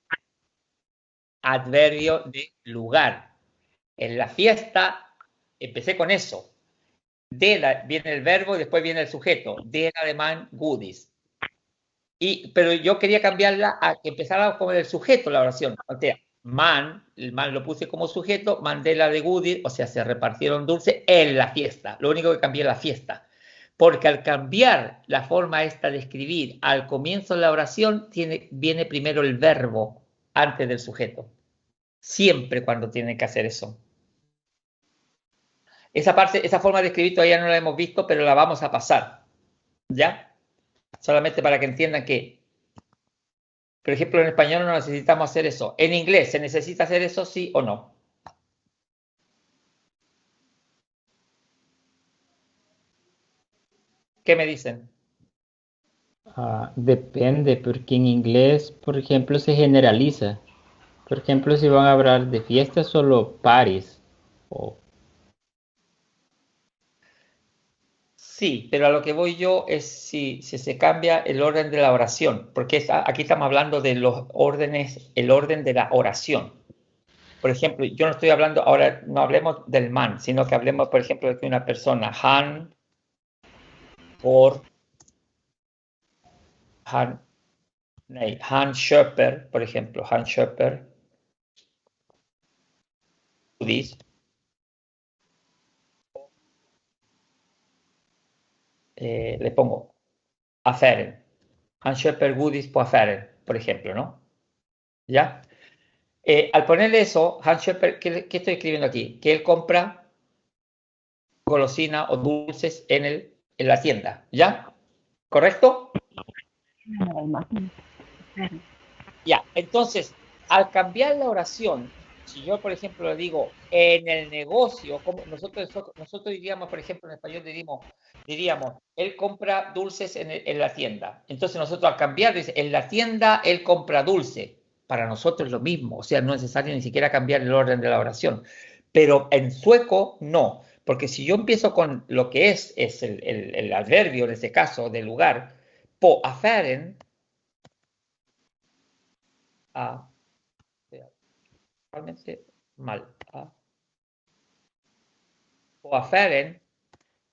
adverbio de lugar. En la fiesta, empecé con eso. Viene el verbo y después viene el sujeto. De la de man goodies. Pero yo quería cambiarla a que empezara como el sujeto la oración. O sea, el man lo puse como sujeto, Mandela de goodies, o sea, se repartieron dulces en la fiesta. Lo único que cambié es la fiesta. Porque al cambiar la forma esta de escribir al comienzo de la oración, viene primero el verbo antes del sujeto. Siempre cuando tienen que hacer eso. Esa forma de escribir todavía no la hemos visto, pero la vamos a pasar. ¿Ya? Solamente para que entiendan que, por ejemplo, en español no necesitamos hacer eso. En inglés, ¿se necesita hacer eso, sí o no? ¿Qué me dicen? Depende, porque en inglés, por ejemplo, se generaliza. Por ejemplo, si van a hablar de fiestas, solo parties. Sí, pero a lo que voy yo es si se cambia el orden de la oración, porque aquí estamos hablando de los órdenes, el orden de la oración. Por ejemplo, yo no estoy hablando, ahora no hablemos del man, sino que hablemos, por ejemplo, de una persona, han köper, por ejemplo, han köper godis. Le pongo affären. Han köper godis på affären, por ejemplo, ¿no? ¿Ya? Al ponerle eso, han köper, ¿qué estoy escribiendo aquí? Que él compra golosina o dulces en la tienda, ¿ya? ¿Correcto? Ya, entonces, al cambiar la oración, si yo, por ejemplo, le digo en el negocio, como nosotros diríamos, por ejemplo, en español diríamos, él compra dulces en la tienda. Entonces nosotros al cambiar, dice, en la tienda él compra dulce. Para nosotros es lo mismo, o sea, no es necesario ni siquiera cambiar el orden de la oración. Pero en sueco, no. Porque si yo empiezo con lo que es el adverbio, en este caso, de lugar, på affären, realmente mal, på affären,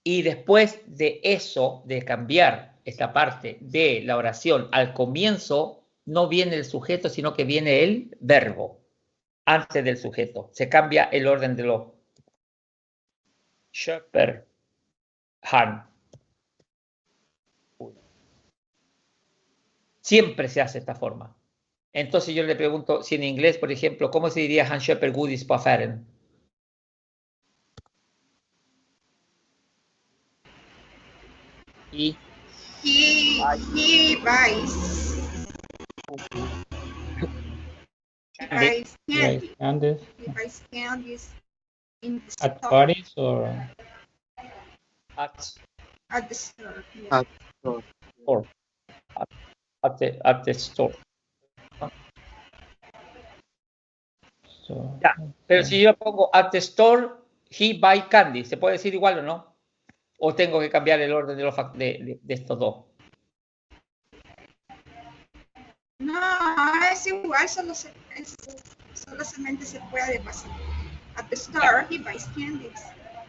y después de eso, de cambiar esta parte de la oración al comienzo, no viene el sujeto, sino que viene el verbo antes del sujeto. Se cambia el orden de los köper, han. Siempre se hace esta forma. Entonces yo le pregunto, si en inglés, por ejemplo, ¿cómo se diría han köper godis på affären? He buys. He buys candy. He buys candies in the At store. parties or At the store. At Yeah. at the store. So, Ya, pero si yo pongo at the store, he buy candy, ¿se puede decir igual o no? ¿O tengo que cambiar el orden de estos dos? No, es igual, solamente se puede pasar. At the store, he buys candies.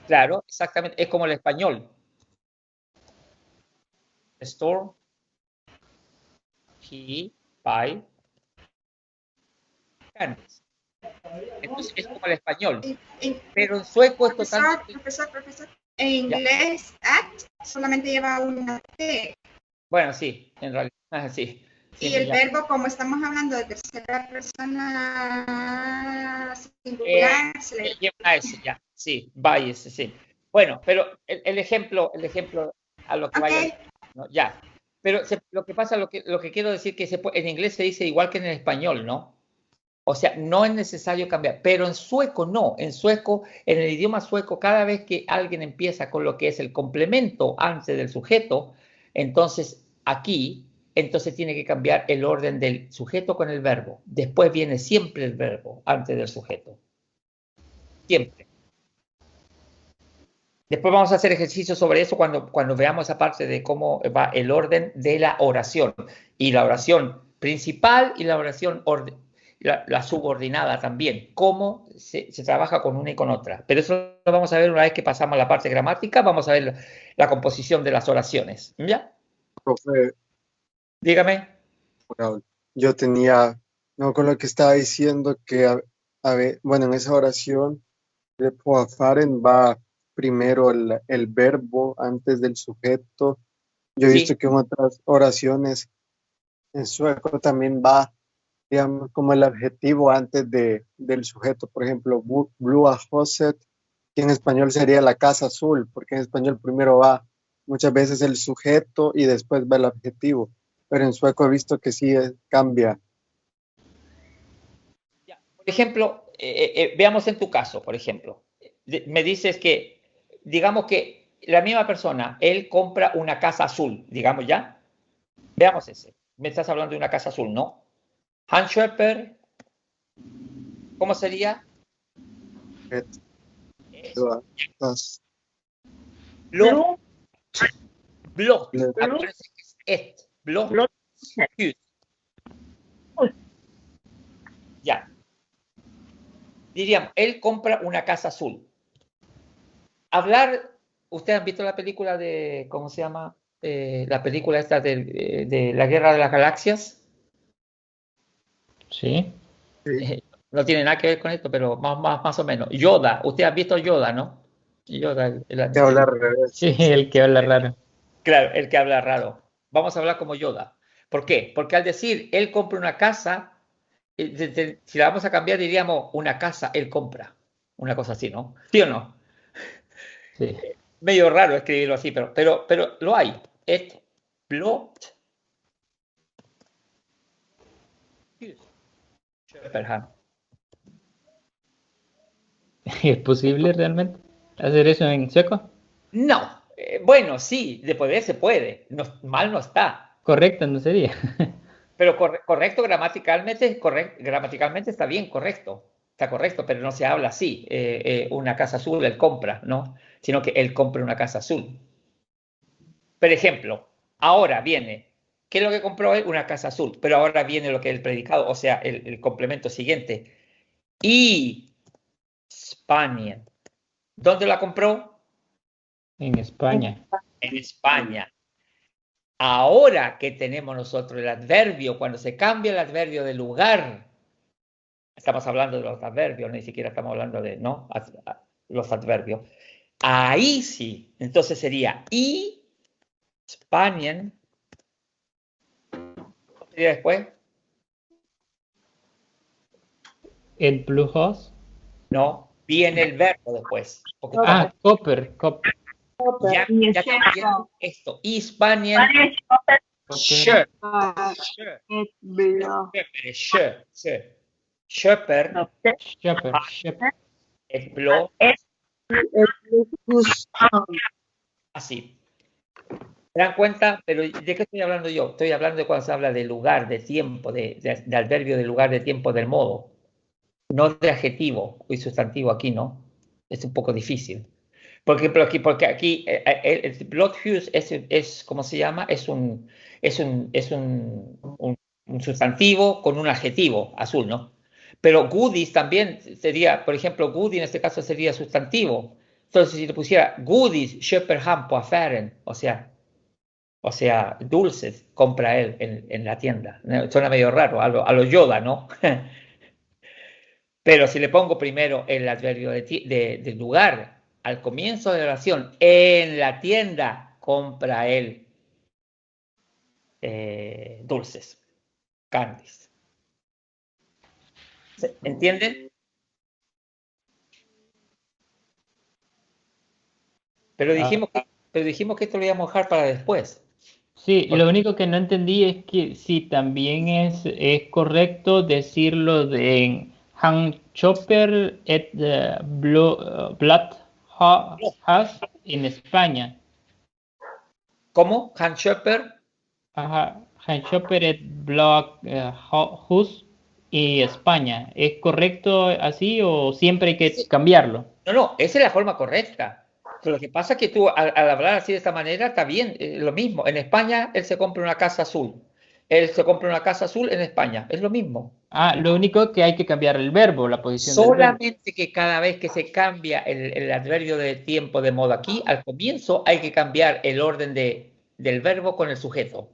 Claro, exactamente, es como el español. Store, he buy candies. Entonces es como el español. Pero en sueco es totalmente... Profesor, en inglés, at solamente lleva una T. Bueno, sí, en realidad, sí. Y el verbo, como estamos hablando de tercera persona singular, se le lleva ese, ya, sí, buy ese, sí. Bueno, pero el ejemplo a lo que vaya, ¿no? Ya. Pero lo que pasa, lo que quiero decir que en inglés se dice igual que en el español, ¿no? O sea, no es necesario cambiar, pero en sueco no. En sueco, en el idioma sueco, cada vez que alguien empieza con lo que es el complemento antes del sujeto, entonces aquí, entonces tiene que cambiar el orden del sujeto con el verbo. Después viene siempre el verbo antes del sujeto. Siempre. Después vamos a hacer ejercicios sobre eso cuando veamos esa parte de cómo va el orden de la oración. Y la oración principal y la oración la subordinada también, cómo se trabaja con una y con otra. Pero eso lo vamos a ver una vez que pasamos a la parte gramática, vamos a ver la composición de las oraciones. ¿Ya? Profe, Dígame. bueno, yo tenía, no con lo que estaba diciendo, que bueno, en esa oración de Poafaren va primero el verbo antes del sujeto. Yo he Sí. visto que en otras oraciones en sueco también va, digamos, como el adjetivo antes del sujeto. Por ejemplo, Blua Hoset, que en español sería la casa azul, porque en español primero va muchas veces el sujeto y después va el adjetivo. Pero en sueco he visto que sí cambia. Por ejemplo, veamos en tu caso, por ejemplo. Me dices que, digamos que la misma persona, él compra una casa azul, digamos ya. Veamos ese. Me estás hablando de una casa azul, ¿no? Han köper, ¿cómo sería? Blå. Blått. Acuérdense que es ett. Blått. Hus. Ya. Diríamos, él compra una casa azul. Hablar, ¿ustedes han visto la película de, ¿cómo se llama? La película esta de la Guerra de las Galaxias. sí. No tiene nada que ver con esto, pero más o menos. Yoda, usted ha visto Yoda, ¿no? Yoda, Que hablar al revés. Sí, el que habla raro. Claro, el que habla raro. Vamos a hablar como Yoda. ¿Por qué? Porque al decir él compra una casa, si la vamos a cambiar diríamos una casa, él compra. Una cosa así, ¿no? ¿Sí o no? Sí. Medio raro escribirlo así, pero lo hay. Et blått hus. Köpenhamn. ¿Es posible realmente hacer eso en sueco? No. Bueno, sí, de poder se puede. No, mal no está. Correcto, no sería. Pero correcto gramaticalmente está bien, correcto. Está correcto, pero no se habla así. Una casa azul, él compra, ¿no? Sino que él compra una casa azul. Por ejemplo, ahora viene, ¿qué es lo que compró él? Una casa azul. Pero ahora viene lo que es el predicado, o sea, el complemento siguiente. Y España. ¿Dónde la compró? En España. En España. Ahora que tenemos nosotros el adverbio, cuando se cambia el adverbio de lugar, estamos hablando de los adverbios, ni siquiera estamos hablando de, ¿no? Los adverbios. Ahí sí, entonces sería y Spanien. ¿Qué sería después? El Blue House. No, viene el verbo después. Copper. Ya estamos viendo esto. Y Spanien. Köper. Es blå. Así. ¿Se dan cuenta? Pero ¿de qué estoy hablando yo? Estoy hablando de cuando se habla de lugar, de tiempo, de adverbio de lugar, de tiempo, del modo. No de adjetivo y sustantivo aquí, ¿no? Es un poco difícil. Porque aquí el Bloodhue es, ¿cómo se llama? Es un sustantivo con un adjetivo, azul, ¿no? Pero goodies también sería, por ejemplo, goodie en este caso sería sustantivo. Entonces, si le pusiera goodies, köper han på affären, o sea, dulces, compra él en la tienda. Suena medio raro, a lo Yoda, ¿no? Pero si le pongo primero el adverbio de lugar al comienzo de la oración, en la tienda compra él dulces, candies. ¿Entienden? Pero dijimos que esto lo íbamos a dejar para después. Sí, lo único que no entendí es que si también es correcto decirlo de Han Chopper et Blood Has en España. ¿Cómo? Han Schöpper. Ajá, Han Chopper et Blood Hus y España. ¿Es correcto así o siempre hay que cambiarlo? No, esa es la forma correcta. Pero lo que pasa es que tú, al hablar así de esta manera, está bien, lo mismo. En España, él se compra una casa azul. Él se compra una casa azul en España. Es lo mismo. Ah, lo único que hay que cambiar el verbo, la posición del verbo. Solamente que cada vez que se cambia el adverbio de tiempo de modo aquí, al comienzo hay que cambiar el orden del verbo con el sujeto.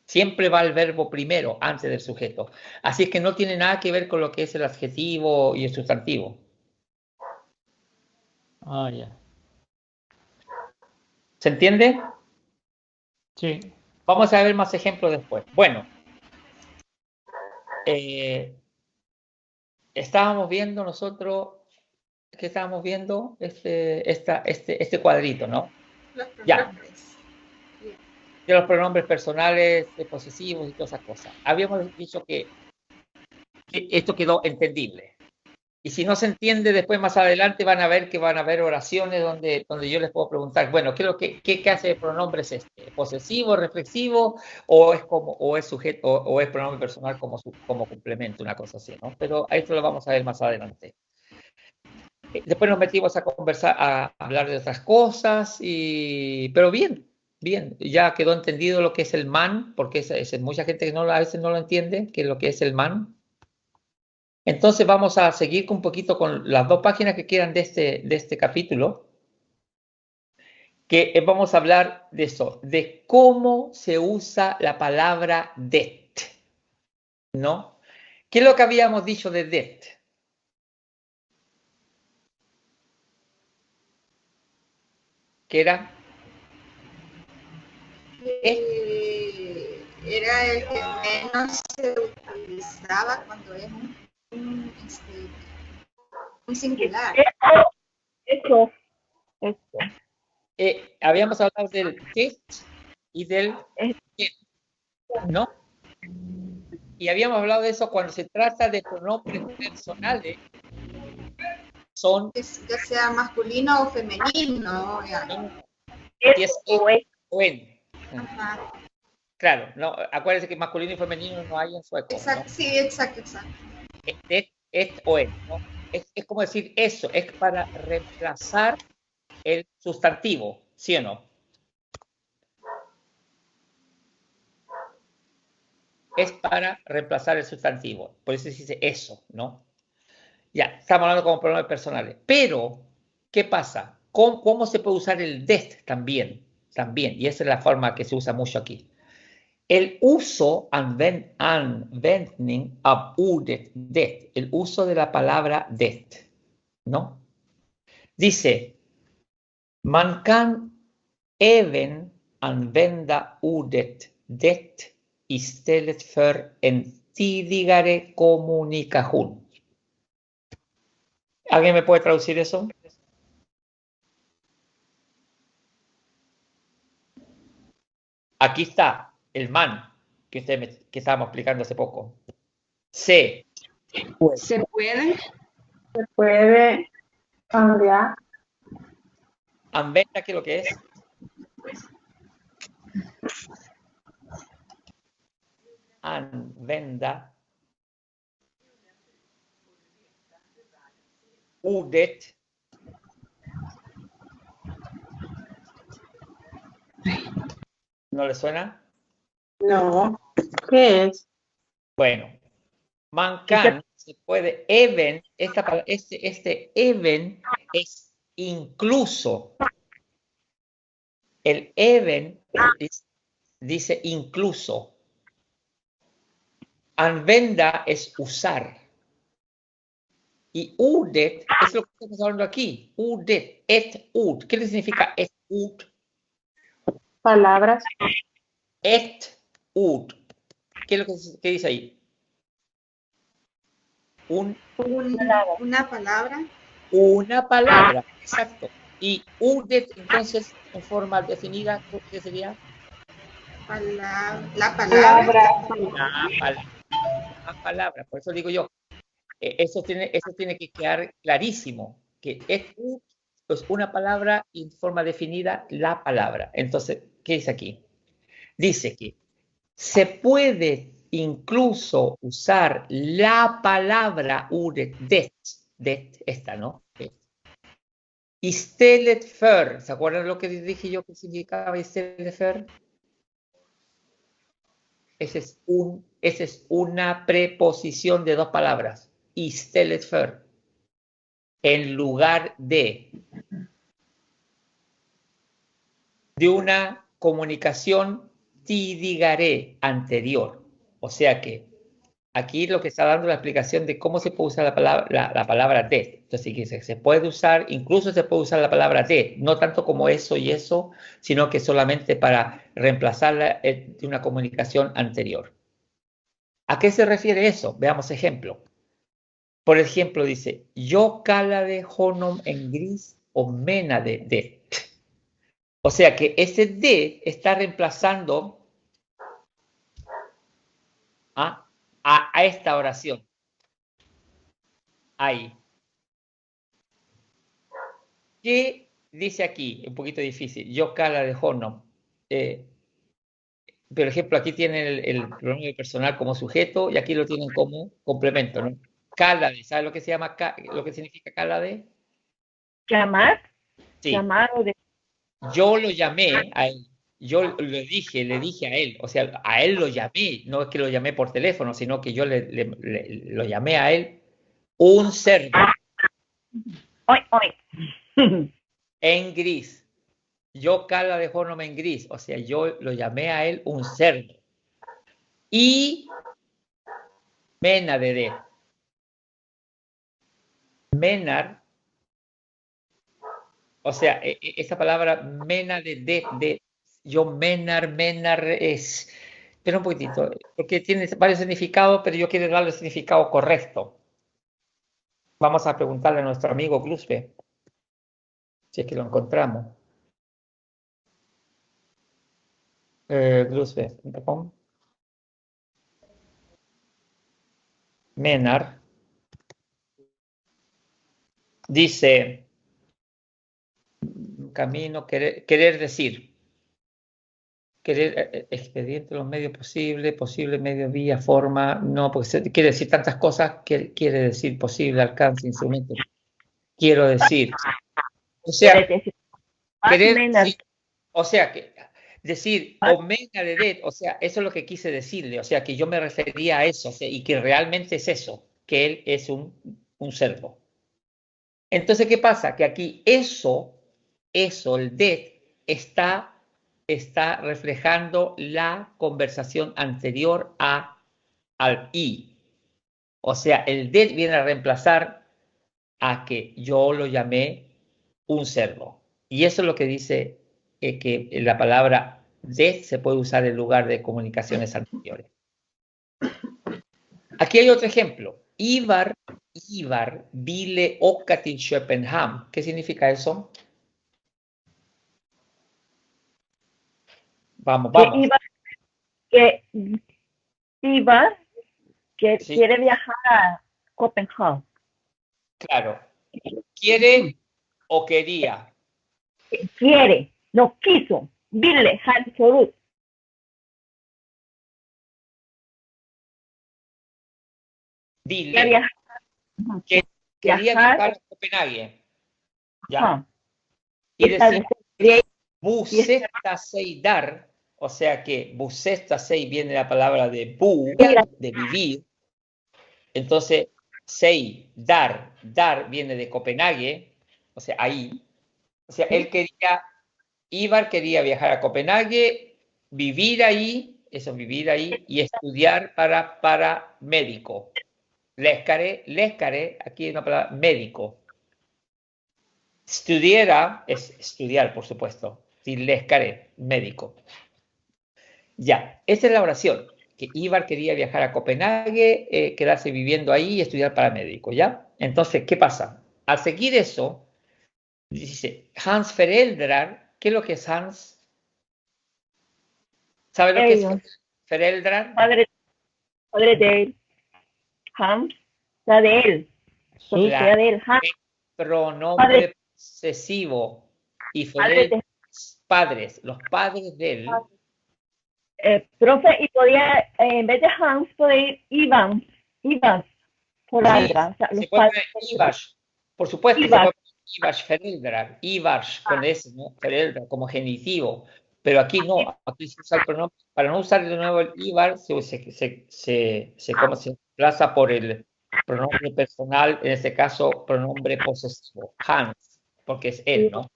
Siempre va el verbo primero, antes del sujeto. Así que no tiene nada que ver con lo que es el adjetivo y el sustantivo. Ah, ya. ¿Se entiende? Sí. Vamos a ver más ejemplos después. Bueno, estábamos viendo nosotros, ¿qué estábamos viendo? Este cuadrito, ¿no? Los pronombres. Ya. De los pronombres personales, posesivos y todas esas cosas. Habíamos dicho que esto quedó entendible. Y si no se entiende, después más adelante van a ver que van a haber oraciones donde yo les puedo preguntar, bueno, ¿qué clase de pronombre es este? ¿Posesivo, reflexivo o es sujeto o es pronombre personal como complemento, una cosa así, ¿no? Pero a esto lo vamos a ver más adelante. Después nos metimos a conversar, a hablar de otras cosas, pero bien, ya quedó entendido lo que es el man, porque es mucha gente que a veces no lo entiende, que es lo que es el man. Entonces vamos a seguir un poquito con las dos páginas que quedan de este capítulo, que vamos a hablar de eso, de cómo se usa la palabra det, ¿no? ¿Qué es lo que habíamos dicho de det? ¿Qué era? Era el que menos se utilizaba cuando es un singular. Eso. Habíamos hablado del det y del get, ¿no? Y habíamos hablado de eso cuando se trata de pronombres personales, son... Ya sea masculino o femenino. O en. Claro, no, acuérdense que masculino y femenino no hay en sueco. Exacto, ¿no? Sí, exacto. Es o en, ¿no? Es como decir eso, es para reemplazar el sustantivo, ¿sí o no? Es para reemplazar el sustantivo, por eso se dice eso, ¿no? Ya, estamos hablando como pronombres personales. Pero, ¿qué pasa? ¿Cómo se puede usar el det también? Y esa es la forma que se usa mucho aquí. El uso, användning av ordet det, el uso de la palabra det, ¿no? Dice, man kan även använda ordet det istället för en tidigare kommunikation. ¿Alguien me puede traducir eso? Aquí está el man que estábamos explicando hace poco. Se puede cambiar. Anvenda, ¿qué es lo que es? använda ordet ¿no le suena? No. ¿Qué es? Bueno, man kann se puede, even, este even es incluso. El even dice incluso. Anvenda es usar. Y ordet es lo que estamos hablando aquí. Ordet, et ord. ¿Qué significa et ord? Palabras. Et ord. ¿Qué es lo que dice ahí? Una palabra. Una palabra, exacto. Y ordet, entonces, en forma definida, ¿qué sería? La palabra. La palabra. Por eso digo yo, eso tiene que quedar clarísimo, que es una palabra y en forma definida la palabra. Entonces, ¿qué dice aquí? Dice que se puede incluso usar la palabra ordet, det, esta, ¿no? Det. Istället för, ¿se acuerdan lo que dije yo que significaba istället för? Esa es una preposición de dos palabras. Istället för. En lugar de una comunicación tidigare anterior. O sea que aquí lo que está dando la explicación de cómo se puede usar la palabra de. Entonces, se puede usar, incluso se puede usar la palabra de, no tanto como eso y eso, sino que solamente para reemplazarla de una comunicación anterior. ¿A qué se refiere eso? Veamos ejemplo. Por ejemplo, dice, yo cala de honom en gris o mena de det. O sea que ese de está reemplazando a esta oración. Ahí. ¿Qué dice aquí? Un poquito difícil. Yo cala de honom. Por ejemplo, aquí tienen el pronombre personal como sujeto y aquí lo tienen como complemento, ¿no? Cala de, ¿sabe lo que se llama, lo que significa cala de? Llamar. Sí. Llamar o de... Yo lo llamé a él. Yo le dije a él, o sea, a él lo llamé, no es que lo llamé por teléfono, sino que yo lo llamé a él un cerdo en gris. Yo cala de Hornom en gris, o sea, yo lo llamé a él un cerdo. Y mena de. Menar, o sea, esa palabra mena de, yo menar es, pero un poquitito, porque tiene varios significados, pero yo quiero darle el significado correcto. Vamos a preguntarle a nuestro amigo Gluspe, si es que lo encontramos. Gluspe.com. Menar dice, camino, querer decir. Querer expediente los medios posible, medio, vía, forma, no, porque quiere decir tantas cosas, que quiere decir posible, alcance, instrumento. Quiero decir. O sea, querer decir, o sea, que decir omega de det, o sea, eso es lo que quise decirle, o sea, que yo me refería a eso, o sea, y que realmente es eso, que él es un cerdo. Entonces, ¿qué pasa? Que aquí eso, el det, está reflejando la conversación anterior al i. O sea, el det viene a reemplazar a que yo lo llamé un cerdo. Y eso es lo que dice que la palabra det se puede usar en lugar de comunicaciones anteriores. Aquí hay otro ejemplo. Ivar ville åka till Köpenhamn. ¿Qué significa eso? Vamos. Ivar que Sí. quiere viajar a Copenhague. Claro. ¿Quiere o quería? Quiere, no quiso. Ville, han förut. Dile que quería viajar a Copenhague. ¿Ya? Ajá. Y decir, Quería- busesta sei dar, o sea que busesta sei viene de la palabra de bu, de vivir. Entonces, sei, dar viene de Copenhague, o sea, ahí. O sea, Ivar quería viajar a Copenhague, vivir ahí, vivir ahí, y estudiar para médico. Lescare, aquí hay una palabra, médico. Estudiera es estudiar, por supuesto. Si lescare, médico. Ya, esa es la oración. Que Ivar quería viajar a Copenhague, quedarse viviendo ahí y estudiar para médico, ¿ya? Entonces, ¿qué pasa? Al seguir eso, dice, Hans Föräldrar, ¿qué es lo que es Hans? ¿Sabe lo que es Föräldrar? Padre de él. Hans, la de él. Propiedad de él. Hans, Pronombre posesivo. Y Föräldrar, padres, los padres de él. profe, y podía, en vez de Hans, poder ir Ivan. Föräldrar. O sea, Se los puede padres. poner Ivars, por supuesto, se puede poner Ivars Föräldrar, Ivars con S, ¿no? Föräldrar como genitivo, pero aquí no, aquí se usa el pronombre, para no usar de nuevo el Ivar, se reemplaza por el pronombre personal, en este caso, pronombre posesivo, Hans, porque es él, ¿no?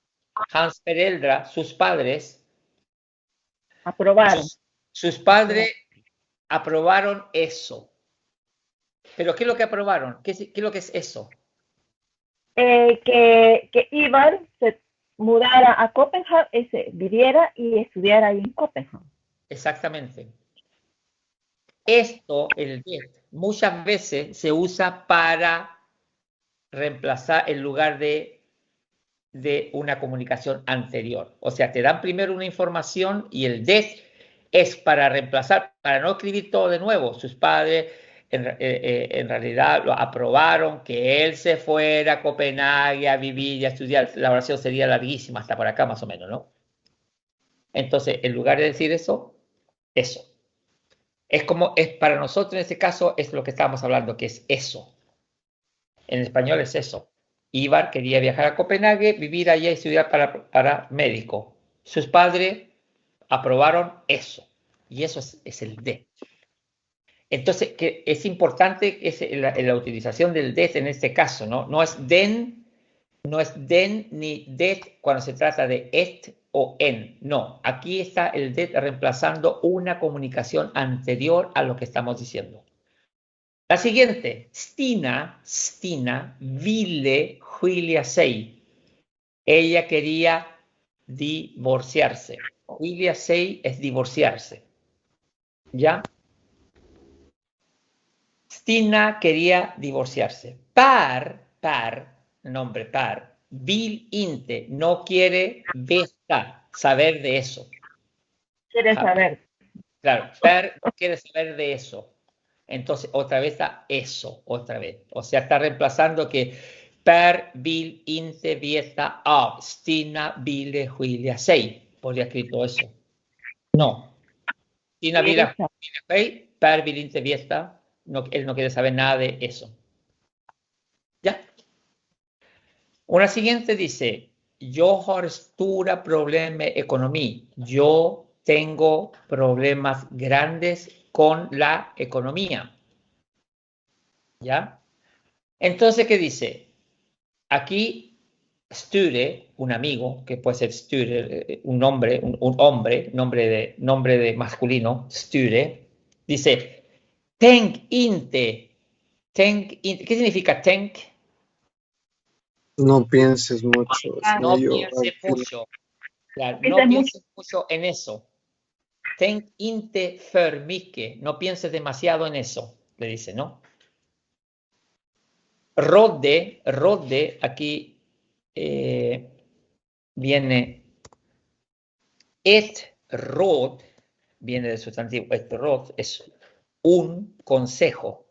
Hans Föräldrar, sus padres, Aprobaron. sus padres aprobaron eso. ¿Pero qué es lo que aprobaron? ¿Qué es lo que es eso? Que Ivar se mudara a Copenhague, viviera y estudiara ahí en Copenhague. Exactamente. Esto, el det, muchas veces se usa para reemplazar en lugar de una comunicación anterior. O sea, te dan primero una información y el det es para reemplazar, para no escribir todo de nuevo. Sus padres en realidad lo aprobaron que él se fuera a Copenhague a vivir y a estudiar. La oración sería larguísima, hasta por acá más o menos, ¿no? Entonces, en lugar de decir eso. Es como, es para nosotros en este caso, es lo que estábamos hablando, que es eso. En español es eso. Ivar quería viajar a Copenhague, vivir allá y estudiar para médico. Sus padres aprobaron eso. Y eso es el de. Entonces, que es importante la utilización del det en este caso, ¿no? No es den ni det cuando se trata de et o en. No, aquí está el det reemplazando una comunicación anterior a lo que estamos diciendo. La siguiente, Stina ville skilja sig. Ella quería divorciarse. Skilja sig es divorciarse. ¿Ya? Stina quería divorciarse. Nombre par, vill inte, no quiere saber de eso. Quiere saber. Claro, per no quiere saber de eso. Entonces, otra vez está eso, otra vez. O sea, está reemplazando que per vill inte veta av. Stina ville skilja sig. Podría escrito eso. No. Stina ville skilja sig, per vill inte veta. No, él no quiere saber nada de eso. ¿Ya? Una siguiente dice, yo har stora problem med ekonomi. Yo tengo problemas grandes con la economía. ¿Ya? Entonces, ¿qué dice? Aquí, Sture, un amigo, que puede ser Sture, un hombre, nombre de masculino, Sture, dice, tänk inte. ¿Qué significa tänk? No pienses mucho. No pienses mucho. Claro, no pienses mucho en eso. Tänk inte för mycket. No pienses demasiado en eso, le dice, ¿no? Rodde, aquí viene et rod, viene del sustantivo et rod, es un consejo.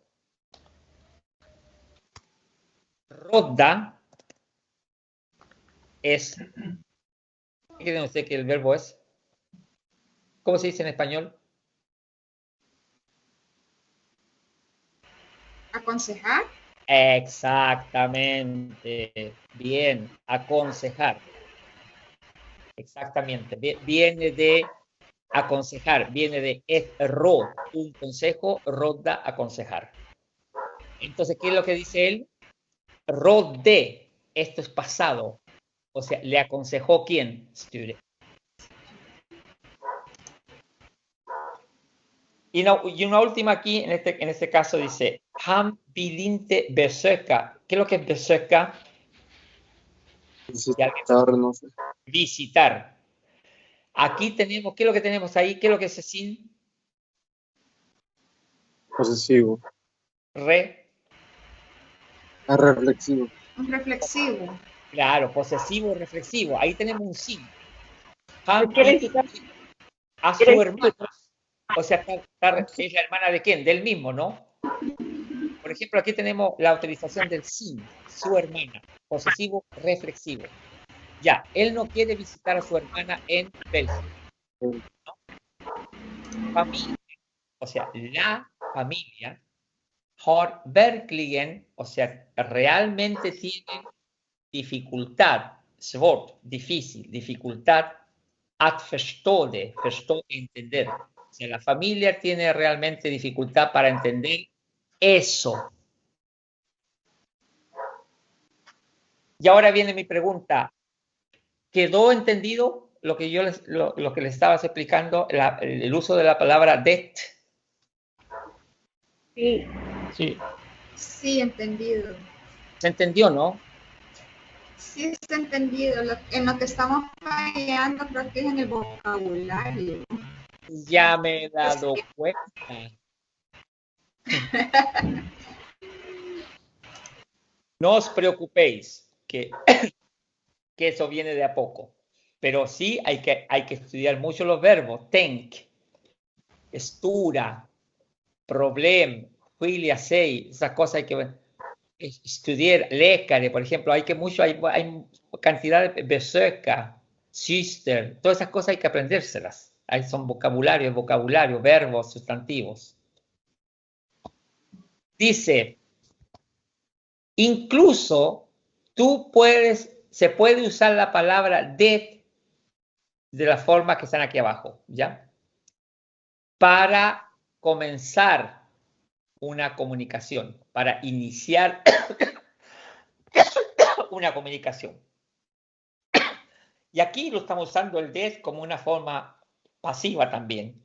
Rodda es, ¿qué creen ustedes que el verbo es? ¿Cómo se dice en español? Aconsejar. Exactamente. Bien, aconsejar. Exactamente. Viene de aconsejar, viene de ro, un consejo, roda, aconsejar. Entonces, ¿qué es lo que dice él? Rodé, esto es pasado. O sea, ¿le aconsejó quién? Student. Y una última aquí, en este caso dice, han bilinte besöka. ¿Qué es lo que es besöka? Visitar, no sé. Visitar. Aquí tenemos, ¿qué es lo que tenemos ahí? ¿Qué es lo que es sin? Posesivo. Re. Reflexivo. Un reflexivo. Claro, posesivo, reflexivo. Ahí tenemos un sin. ¿Quiere decir? A su hermano. O sea, es la hermana de quién? Del mismo, ¿no? Por ejemplo, aquí tenemos la utilización del sin, su hermana. Posesivo, reflexivo. Ya, él no quiere visitar a su hermana en Bélgica. ¿No? Familia, o sea, la familia, har verkligen, o sea, realmente tiene dificultad, svårt, difícil, dificultad, att förstå det, entender. O sea, la familia tiene realmente dificultad para entender eso. Y ahora viene mi pregunta. ¿Quedó entendido lo que yo lo que les estaba explicando, el uso de la palabra det? Sí. Sí. Sí, entendido. ¿Se entendió, no? Sí, está entendido. En lo que estamos fallando creo que es en el vocabulario. Ya me he dado cuenta. No os preocupéis, que eso viene de a poco. Pero sí hay que estudiar mucho los verbos. Tänk, stura, problem, skilja sig. Esas cosas hay que estudiar. Läkare, por ejemplo. Hay cantidad de besöka, syster. Todas esas cosas hay que aprendérselas. Ahí son vocabulario, verbos, sustantivos. Dice, incluso se puede usar la palabra det de la forma que están aquí abajo, ¿ya? Para comenzar una comunicación, para iniciar una comunicación. Y aquí lo estamos usando el det como una forma pasiva también.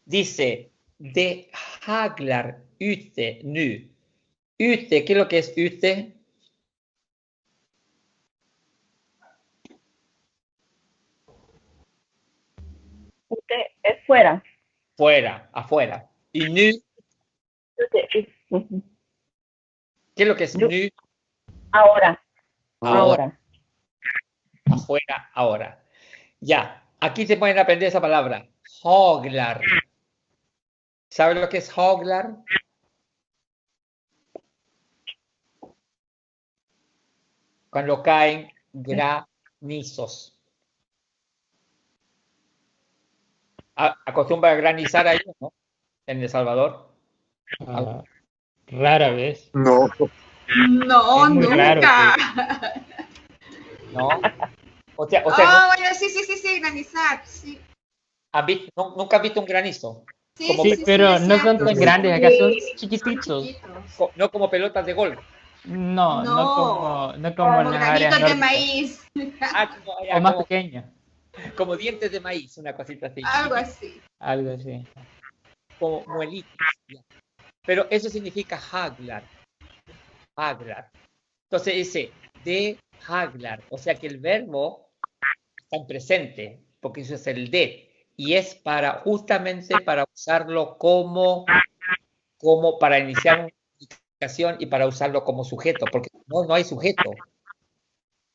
Dice, det haglar ute nu. Ute, ¿qué es lo que es ute? Usted es fuera. Fuera, afuera. Y nu, ¿qué es lo que es nu? Ahora. Ahora. Afuera, ahora. Ya, aquí se pueden aprender esa palabra. Haglar. ¿Sabe lo que es haglar? Cuando caen granizos. Acostumbra a granizar ahí, ¿no? En El Salvador. Rara vez. No. No, Es muy raro nunca. ¿No? O sea, bueno, sí, granizar, sí. ¿Nunca has visto un granizo? Sí, pero es no son cierto. tan grandes, acá son Sí, chiquititos. No como pelotas de golf. No No. como Como en las áreas granitos de nórdicas. maíz. O más pequeños. Como dientes de maíz, una cosita así. Algo así. Algo así. Como muelitas. Pero eso significa haglar. Haglar. Entonces dice de haglar. O sea que el verbo está en presente, porque eso es el de. Y es justamente para usarlo como para iniciar una comunicación y para usarlo como sujeto, porque no hay sujeto.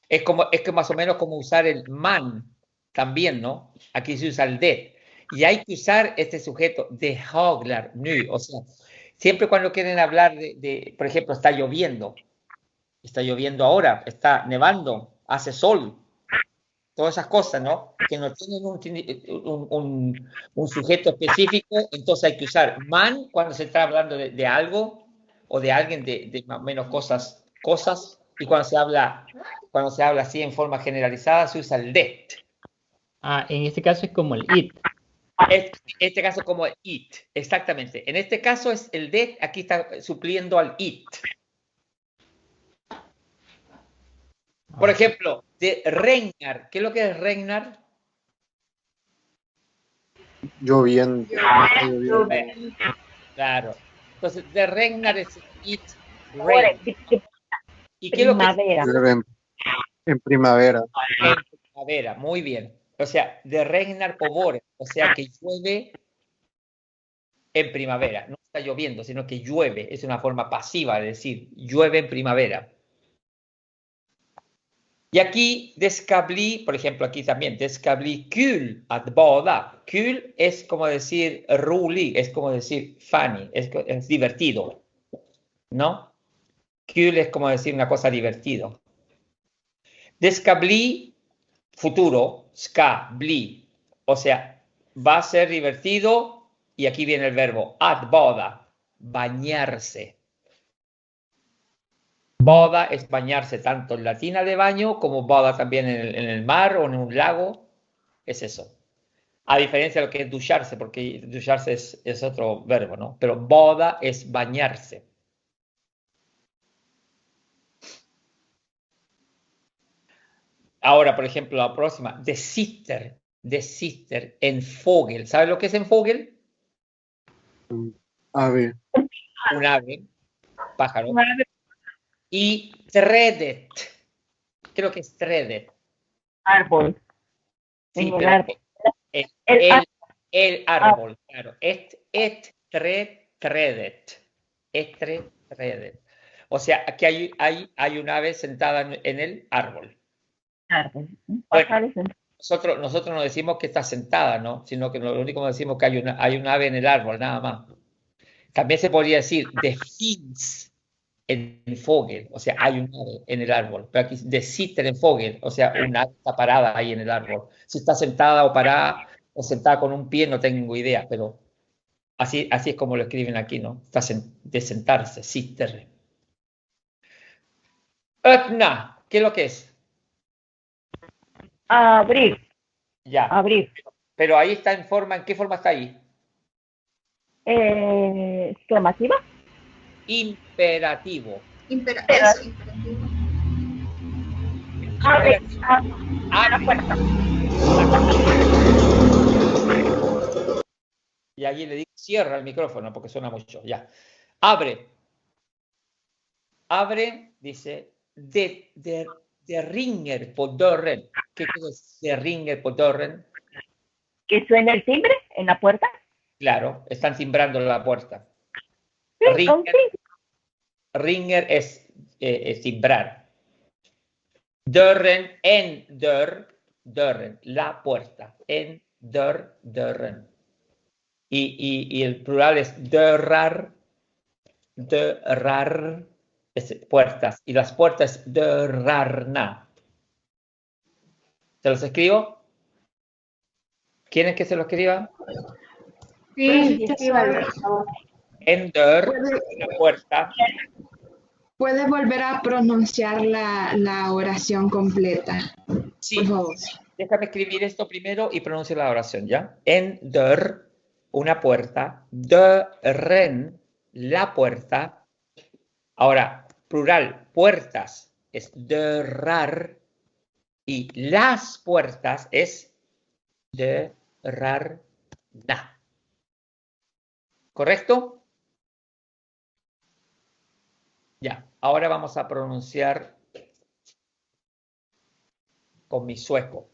Es que más o menos como usar el man también, ¿no? Aquí se usa el de. Y hay que usar este sujeto de haglar, nu. O sea, siempre cuando quieren hablar por ejemplo, está lloviendo ahora, está nevando, hace sol. todas esas cosas, ¿no? Que no tienen un sujeto específico, entonces hay que usar man cuando se está hablando de algo o de alguien de más o menos cosas, y cuando se habla así en forma generalizada se usa el det. En este caso es como el it. En este caso como it, exactamente. En este caso es el det, aquí está supliendo al it. Por ejemplo, de regnar. ¿Qué es lo que es regnar? Lloviendo. Claro. Entonces, de regnar es it, rain. ¿Y qué es lo que es? Llueve en primavera. En primavera, muy bien. O sea, de regnar povore, o sea que llueve en primavera. No está lloviendo, sino que llueve. Es una forma pasiva de decir llueve en primavera. Y aquí descablí, por ejemplo, aquí también, descablí kul att bada. Kul es como decir rolig, es como decir funny, es divertido, ¿no? Kul es como decir una cosa divertido. Descablí, futuro, ska, bli, o sea, va a ser divertido, y aquí viene el verbo att bada, bañarse. Boda es bañarse tanto en la tina de baño como boda también en el mar o en un lago. Es eso. A diferencia de lo que es ducharse, porque ducharse es otro verbo, ¿no? Pero boda es bañarse. Ahora, por ejemplo, la próxima, de sitter, en fogel. ¿Sabes lo que es en fogel? Ave. Un ave, pájaro. Y tredet. Creo que es tredet. Árbol. Sí, En el pero árbol. el árbol, claro. Tredet. O sea, aquí hay un ave sentada en el árbol. Árbol. Bueno, nosotros no decimos que está sentada, ¿no? Sino que lo único que decimos que hay un ave en el árbol, nada más. También se podría decir de fins en Fogel, o sea, hay un ave en el árbol. Pero aquí de sitter en Fogel, o sea, una ave está parada ahí en el árbol. Si está sentada o parada o sentada con un pie, no tengo idea, pero así es como lo escriben aquí, ¿no? Está de sentarse, sitter. Öppna, ¿qué es lo que es? Abrir. Ya. Abrir. Pero ahí está ¿en qué forma está ahí? Exclamativa. Imperativo. Imperativo. Abre. Abre. La puerta. Y allí le digo, cierra el micrófono porque suena mucho. Ya. Abre. Abre, dice, de ringer på dörren. ¿Qué cosa es de ringer på dörren? Que suena el timbre en la puerta. Claro, están timbrando la puerta. Sí, Ringer es timbrar. Dörren, en dörren, la puerta. En dörren. Y el plural es dörrar, es puertas. Y las puertas dörrarna. ¿Se los escribo? ¿Quieren que se lo escriba? Sí, escríbalo, por favor. En dör, la puerta. ¿Puede volver a pronunciar la oración completa? Sí. Por favor. Déjame escribir esto primero y pronuncio la oración, ¿ya? En dör, una puerta. Dörren, la puerta. Ahora, plural, puertas es dörrar. Y las puertas es dörrarna. ¿Correcto? Ya, ahora vamos a pronunciar con mi sueco.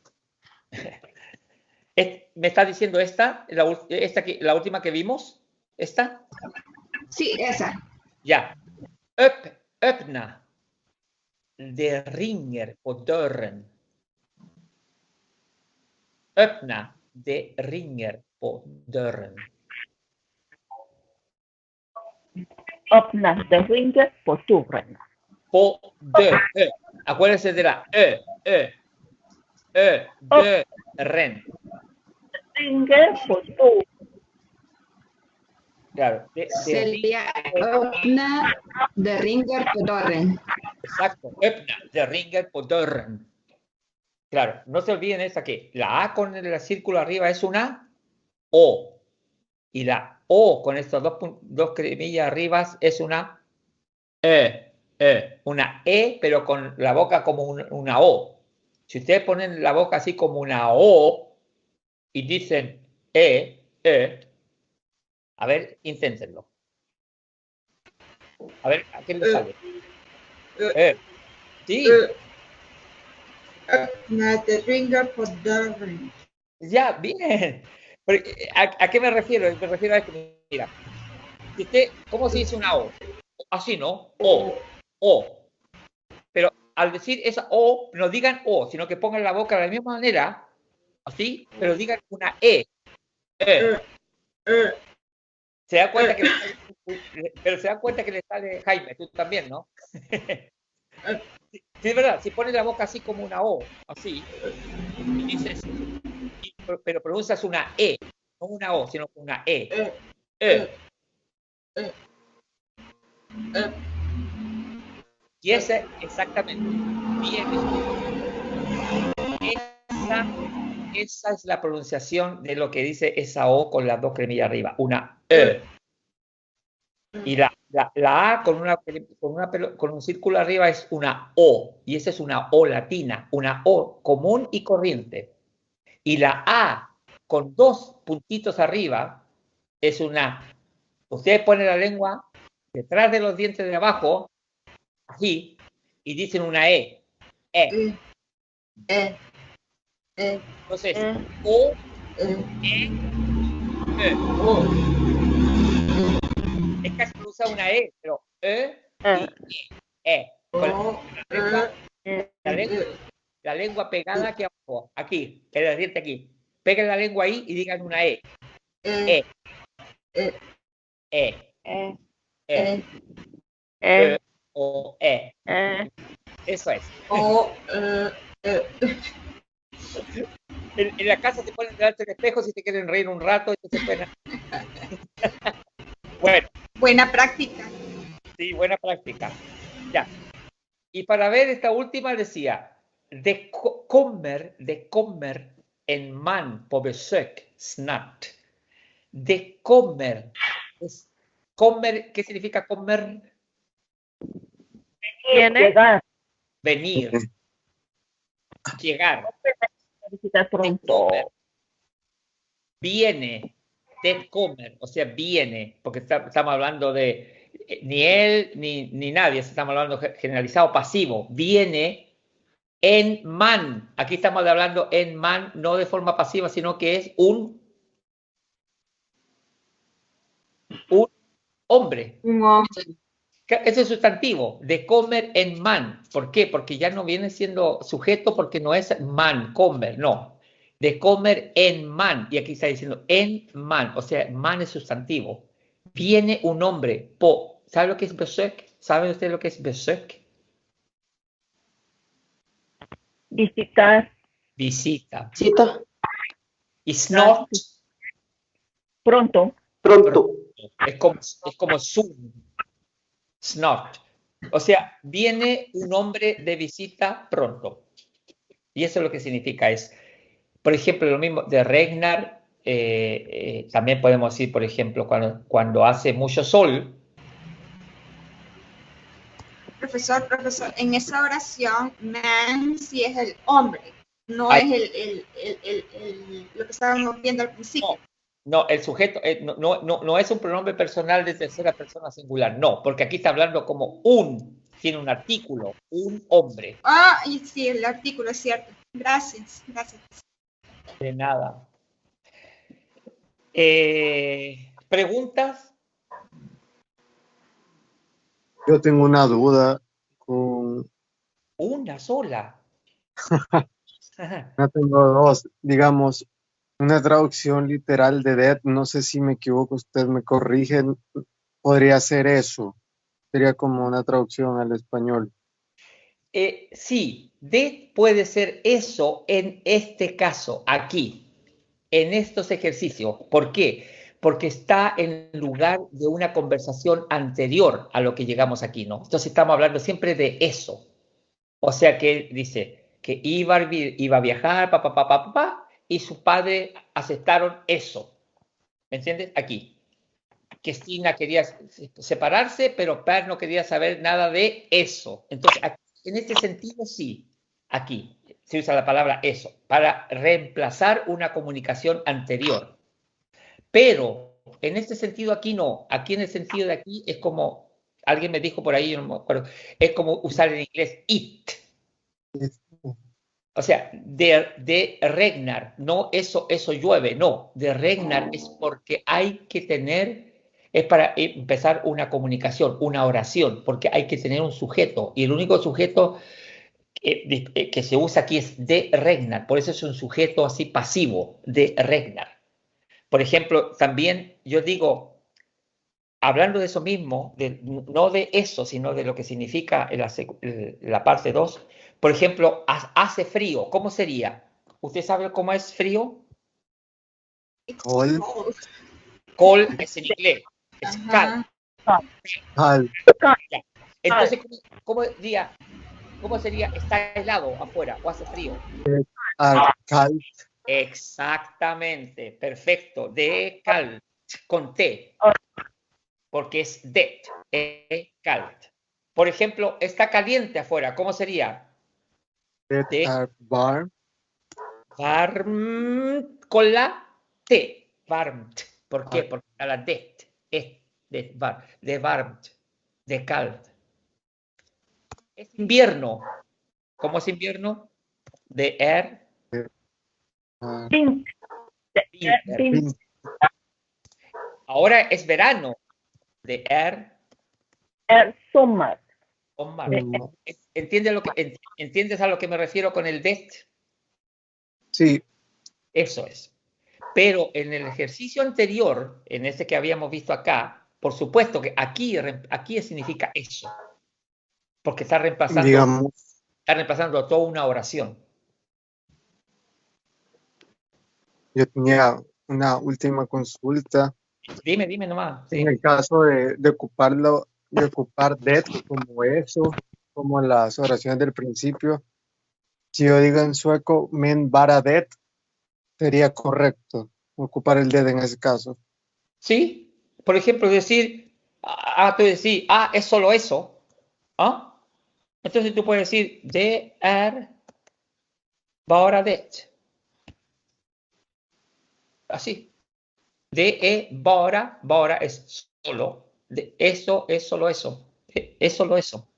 ¿Me está diciendo esta la última que vimos? ¿Esta? Sí, esa. Ya. Öppna. De ringer på dörren. Öppna. De ringer på dörren. Öppna de ringer på dörren. På dörren. Acuérdense de la de ren. Ringer por tú. Claro, Sería öppna de ringer på dörren. Exacto, öppna de ringer på dörren. Claro, no se olviden esa que la A con el círculo arriba es una O. Y la O con estos dos cremillas arriba es una una E, pero con la boca como una O. Si ustedes ponen la boca así como una O y dicen a ver, inténtenlo. A ver, ¿a qué le sale? Sí. De ringer por dörren. Ya, bien. Pero, ¿a qué me refiero? Me refiero a esto, mira. Si usted, ¿cómo se dice una O? Así, ¿no? O. Pero al decir esa O, no digan O, sino que pongan la boca de la misma manera, así, pero digan una E. Se da cuenta que pero se da cuenta que le sale Jaime, tú también, ¿no? Sí, es verdad, si pones la boca así como una O, así, y dices, pero pronuncias una E, no una O, sino una E. Y ese exactamente esa es la pronunciación de lo que dice esa O con las dos cremillas arriba, una E. Y la A con un círculo arriba es una O, y esa es una O latina, una O común y corriente. Y la A con dos puntitos arriba es una. Ustedes ponen la lengua detrás de los dientes de abajo, así, y dicen una E. Entonces, O, es casi pronunciar una E, pero la lengua pegada aquí abajo, aquí, el diente aquí. Peguen la lengua ahí y digan una E. O E. Eso es. En la casa se ponen delante del espejo si te quieren reír un rato. Bueno. Buena práctica. Sí, buena práctica. Ya. Y para ver esta última decía, de kommer en man på besök snart. De kommer. ¿Qué significa kommer? Venir. Llegar. Visitar pronto. Viene de comer, o sea, viene, porque estamos hablando de ni él ni nadie, estamos hablando generalizado pasivo, viene en man. Aquí estamos hablando en man, no de forma pasiva, sino que es un hombre. Ese es sustantivo, de comer en man. ¿Por qué? Porque ya no viene siendo sujeto, porque no es man, comer, no. De comer en man, y aquí está diciendo en man, o sea, man es sustantivo. Viene un hombre, ¿sabe lo que es besök? ¿Sabe usted lo que es besök? Visitar. Visita. Cita. Y snart. Pronto. Es como soon. Snart. O sea, viene un hombre de visita pronto. Y eso es lo que significa es, por ejemplo, lo mismo de regnar, también podemos decir, por ejemplo, cuando hace mucho sol. Profesor, en esa oración, man sí es el hombre, no es lo que estábamos viendo al principio. No, el sujeto no es un pronombre personal de tercera persona singular, no, porque aquí está hablando como tiene un artículo, un hombre. Y sí, el artículo es cierto. Gracias. De nada. ¿Preguntas? Yo tengo una duda con... Una sola. No tengo dos, digamos, una traducción literal de dead, no sé si me equivoco, ustedes me corrigen, podría ser eso, sería como una traducción al español. Sí, de puede ser eso en este caso, aquí, en estos ejercicios. ¿Por qué? Porque está en lugar de una conversación anterior a lo que llegamos aquí, ¿no? Entonces estamos hablando siempre de eso. O sea que dice que iba a viajar, y sus padres aceptaron eso. ¿Me entiendes? Aquí. Que Stina quería separarse, pero Per no quería saber nada de eso. Entonces, aquí, en este sentido, sí, aquí se usa la palabra eso, para reemplazar una comunicación anterior. Pero en este sentido aquí no, aquí en el sentido de aquí es como, alguien me dijo por ahí, no me acuerdo, es como usar en inglés it. O sea, de regnar, no eso llueve, no, de regnar es porque hay que tener, es para empezar una comunicación, una oración, porque hay que tener un sujeto, y el único sujeto que se usa aquí es de regnar, por eso es un sujeto así pasivo, de regnar. Por ejemplo, también yo digo, hablando de eso mismo, no de eso, sino de lo que significa la parte 2. Por ejemplo, hace frío, ¿cómo sería? ¿Usted sabe cómo es frío? Cold. Cold es en inglés, es cal. Cal. Entonces, ¿cómo sería? Está helado afuera o hace frío. Cal. Exactamente, perfecto. De cal, con T, porque es det, calt. Por ejemplo, está caliente afuera, ¿cómo sería? Warm. Varm con la T. Varmt. ¿Por qué? Porque a la det es de varmt, de calt. Es invierno. ¿Cómo es invierno? De winter. Ahora es verano. De Sommer. ¿Entiendes a lo que me refiero con el det? Sí. Eso es. Pero en el ejercicio anterior, en ese que habíamos visto acá, por supuesto que aquí significa eso. Porque está reemplazando toda una oración. Yo tenía una última consulta. Dime nomás. Sí. En el caso de ocupar det como eso, como las oraciones del principio, si yo digo en sueco men vara det, sería correcto ocupar el det en ese caso. Sí, por ejemplo, decir, tú decís, es solo eso. Entonces tú puedes decir, det bara det. Así. Bara es solo. Eso es solo eso. Es solo eso.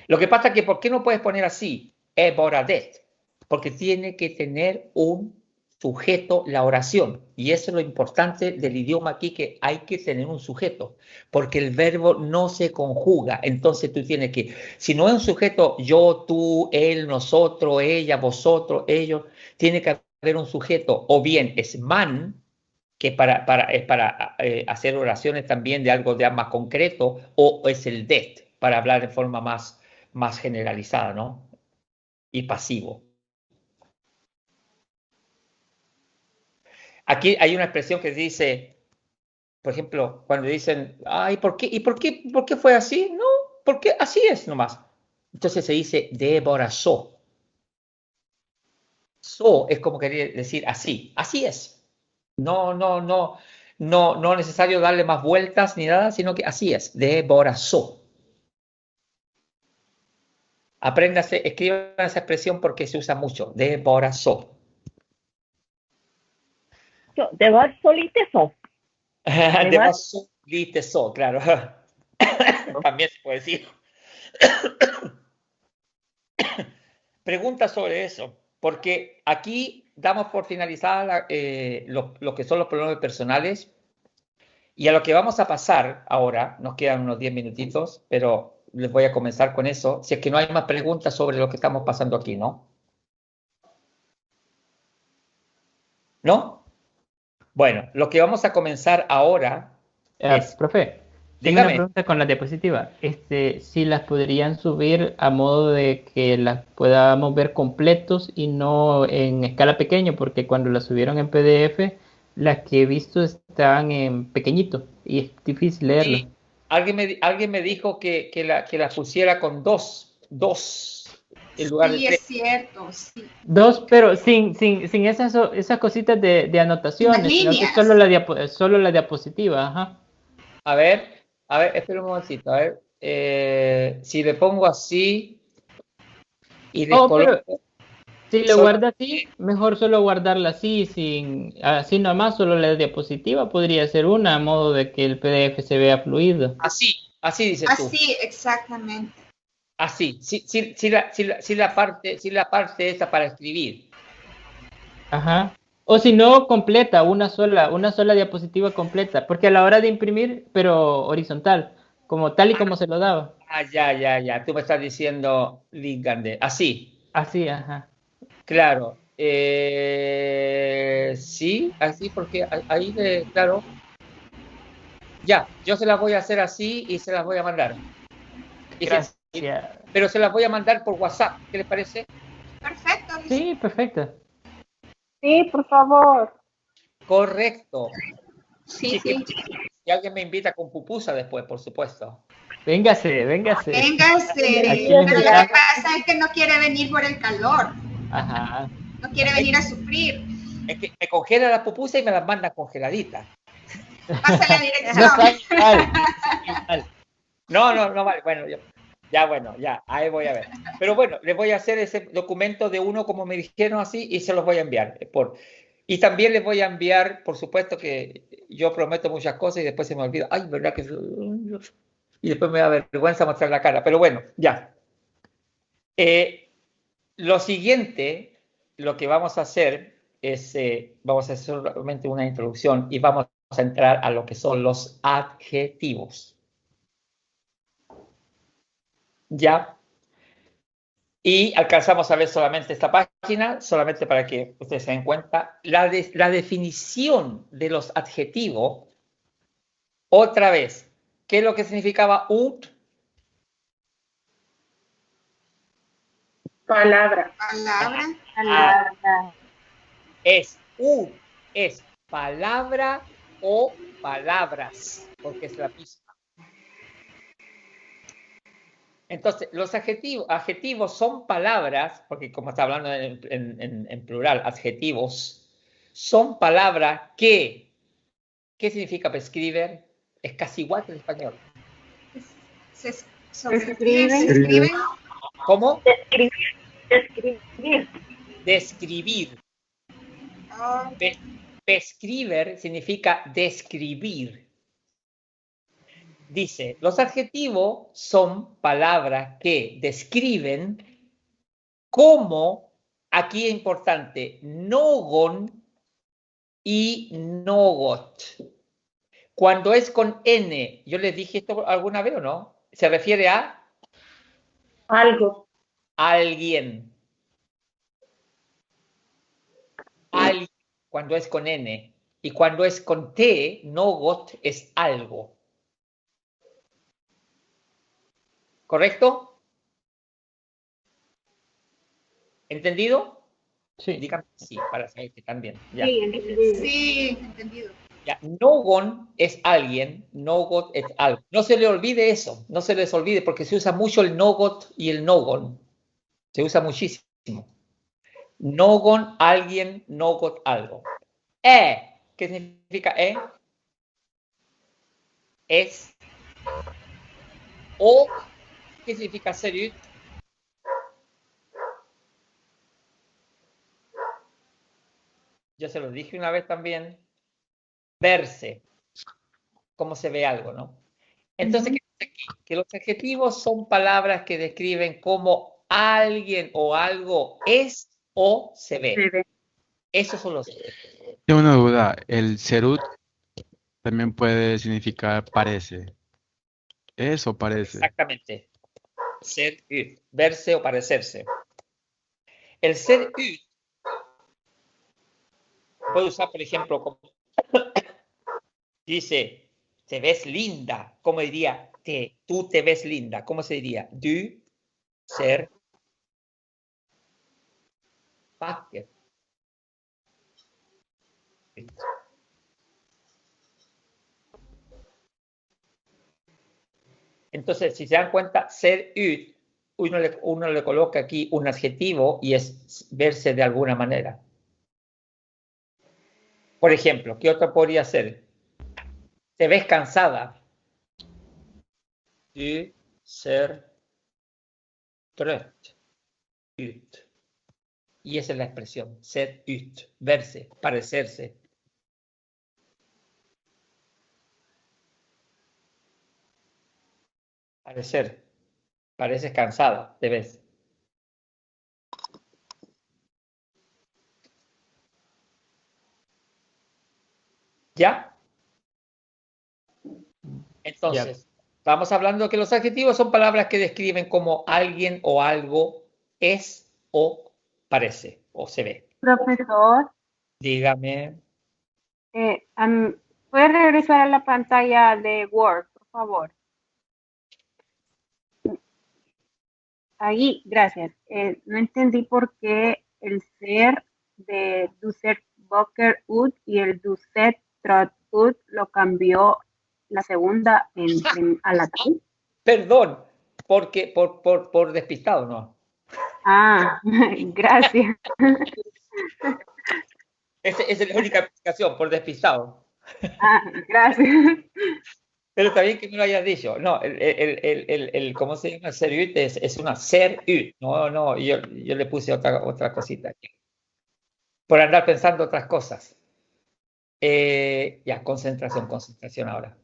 Lo que pasa es que, ¿por qué no puedes poner así? Bara det. Porque tiene que tener un sujeto la oración. Y eso es lo importante del idioma aquí, que hay que tener un sujeto. Porque el verbo no se conjuga. Entonces tú tienes que, si no es un sujeto, yo, tú, él, nosotros, ella, vosotros, ellos, tiene que haber un sujeto. O bien es man, que es para hacer oraciones también de algo ya más concreto, o es el det, para hablar de forma más generalizada, ¿no? Y pasivo. Aquí hay una expresión que dice, por ejemplo, cuando dicen, ¿por qué fue así? No, porque así es nomás. Entonces se dice devorazó. So es como querer decir así es. No necesario darle más vueltas ni nada, sino que así es, devorazó. Apréndase, escriban esa expresión porque se usa mucho, devorazó. Devorazó lite so. Devorazó lite so, claro. También se puede decir. Pregunta sobre eso, porque aquí damos por finalizada lo que son los pronombres personales, y a lo que vamos a pasar ahora, nos quedan unos 10 minutitos, pero les voy a comenzar con eso, si es que no hay más preguntas sobre lo que estamos pasando aquí, ¿no? ¿No? Bueno, lo que vamos a comenzar ahora es... Profe. Tengo una Dígame. pregunta con la diapositiva. Si las podrían subir a modo de que las podamos ver completos y no en escala pequeña, porque cuando las subieron en PDF, las que he visto están en pequeñito y es difícil leerlo. Sí. Alguien me dijo que la pusiera con dos en lugar de Sí, tres. es cierto, sí. Dos, pero sin esas cositas de anotaciones, Las sino que líneas. solo la diapositiva, ajá. A ver, espera un momentito, a ver. Si le pongo así y Oh, descoloco. pero si lo Solo- guarda así, mejor solo guardarla así, así nomás, solo la diapositiva podría ser una, a modo de que el PDF se vea fluido. Así dices tú. Así, exactamente. Así, sí la parte esa para escribir. Ajá. O si no, completa, una sola diapositiva completa, porque a la hora de imprimir, pero horizontal, como tal y como se lo daba. Ah, ya. Tú me estás diciendo Linkande. Así, Así, ajá. claro. Sí, así porque ahí, claro. Ya, yo se las voy a hacer así y se las voy a mandar. Gracias. Pero se las voy a mandar por WhatsApp. ¿Qué les parece? Perfecto. Sí, perfecto. Sí, por favor. Correcto. Sí. Si alguien me invita con pupusa después, por supuesto. Véngase. Véngase. Aquí Pero le lo que invitamos. pasa es que no quiere venir por el calor. Ajá. No quiere venir a sufrir. Es que me congela la pupusa y me las manda congeladitas. Pasa la No dirección. sabe igual. No vale. Bueno, ya, ahí voy a ver. Pero bueno, les voy a hacer ese documento de uno, como me dijeron así, y se los voy a enviar. Y también les voy a enviar, por supuesto que yo prometo muchas cosas y después se me olvida. Ay, ¿verdad que...? Y después me da vergüenza mostrar la cara. Pero bueno, ya. Lo siguiente, lo que vamos a hacer es, vamos a hacer solamente una introducción y vamos a entrar a lo que son los adjetivos. ¿Ya? Y alcanzamos a ver solamente esta página, solamente para que ustedes se den cuenta. La definición de los adjetivos, otra vez, ¿qué es lo que significaba ut? Palabra. Es palabra o palabras, porque es la misma. Entonces, los adjetivos son palabras, porque como está hablando en plural, adjetivos, son palabras ¿qué significa describir? Es casi igual que el español. Se escriben. ¿Cómo? Describir. Describir. Describir significa describir. Dice, los adjetivos son palabras que describen como, aquí es importante, nogon y nogot. Cuando es con N, yo les dije esto alguna vez o no, se refiere a Algo. alguien. Alguien, cuando es con N. Y cuando es con T, nogot es algo. ¿Correcto? ¿Entendido? Sí. Díganme sí, para saber que también. Ya. Sí, entendido. Ya. Nogon es alguien, nogot es algo. No se le olvide eso, no se les olvide porque se usa mucho el nogot y el nogon. Se usa muchísimo. Nogon, alguien, nogot, algo. ¿Qué significa es. O, ¿qué significa ser? Yo se lo dije una vez también. Verse. Cómo se ve algo, ¿no? Entonces, ¿qué dice aquí? Que los adjetivos son palabras que describen cómo alguien o algo es o se ve. Esos son los adjetivos. Tengo una duda. El serut también puede significar parece. ¿Es o parece? Exactamente. Ser, verse o parecerse. El ser puede usar, por ejemplo, como dice, te ves linda. ¿Cómo diría? Tú te ves linda. ¿Cómo se diría? Du ser vacker. Entonces, si se dan cuenta, ser ut, uno le coloca aquí un adjetivo y es verse de alguna manera. Por ejemplo, ¿qué otro podría ser? Te ves cansada. Du ser trött. Ut. Y esa es la expresión, ser ut, verse, parecerse. Parecer. Pareces cansada, te ves. ¿Ya? Entonces, estamos hablando que los adjetivos son palabras que describen cómo alguien o algo es o parece o se ve. Profesor, Dígame. ¿puede regresar a la pantalla de Word, por favor? Ahí, gracias. No entendí por qué el ser de du ser Boker ut y el du ser trot ut lo cambió la segunda a la tal. Perdón, porque por despistado, ¿no? Ah, gracias. Esa es la única explicación, por despistado. Ah, gracias. Pero está bien que me lo hayas dicho. No, ¿cómo se llama? Ser-ut es una ser-ut. No, yo le puse otra cosita aquí. Por andar pensando otras cosas. Ya, concentración ahora.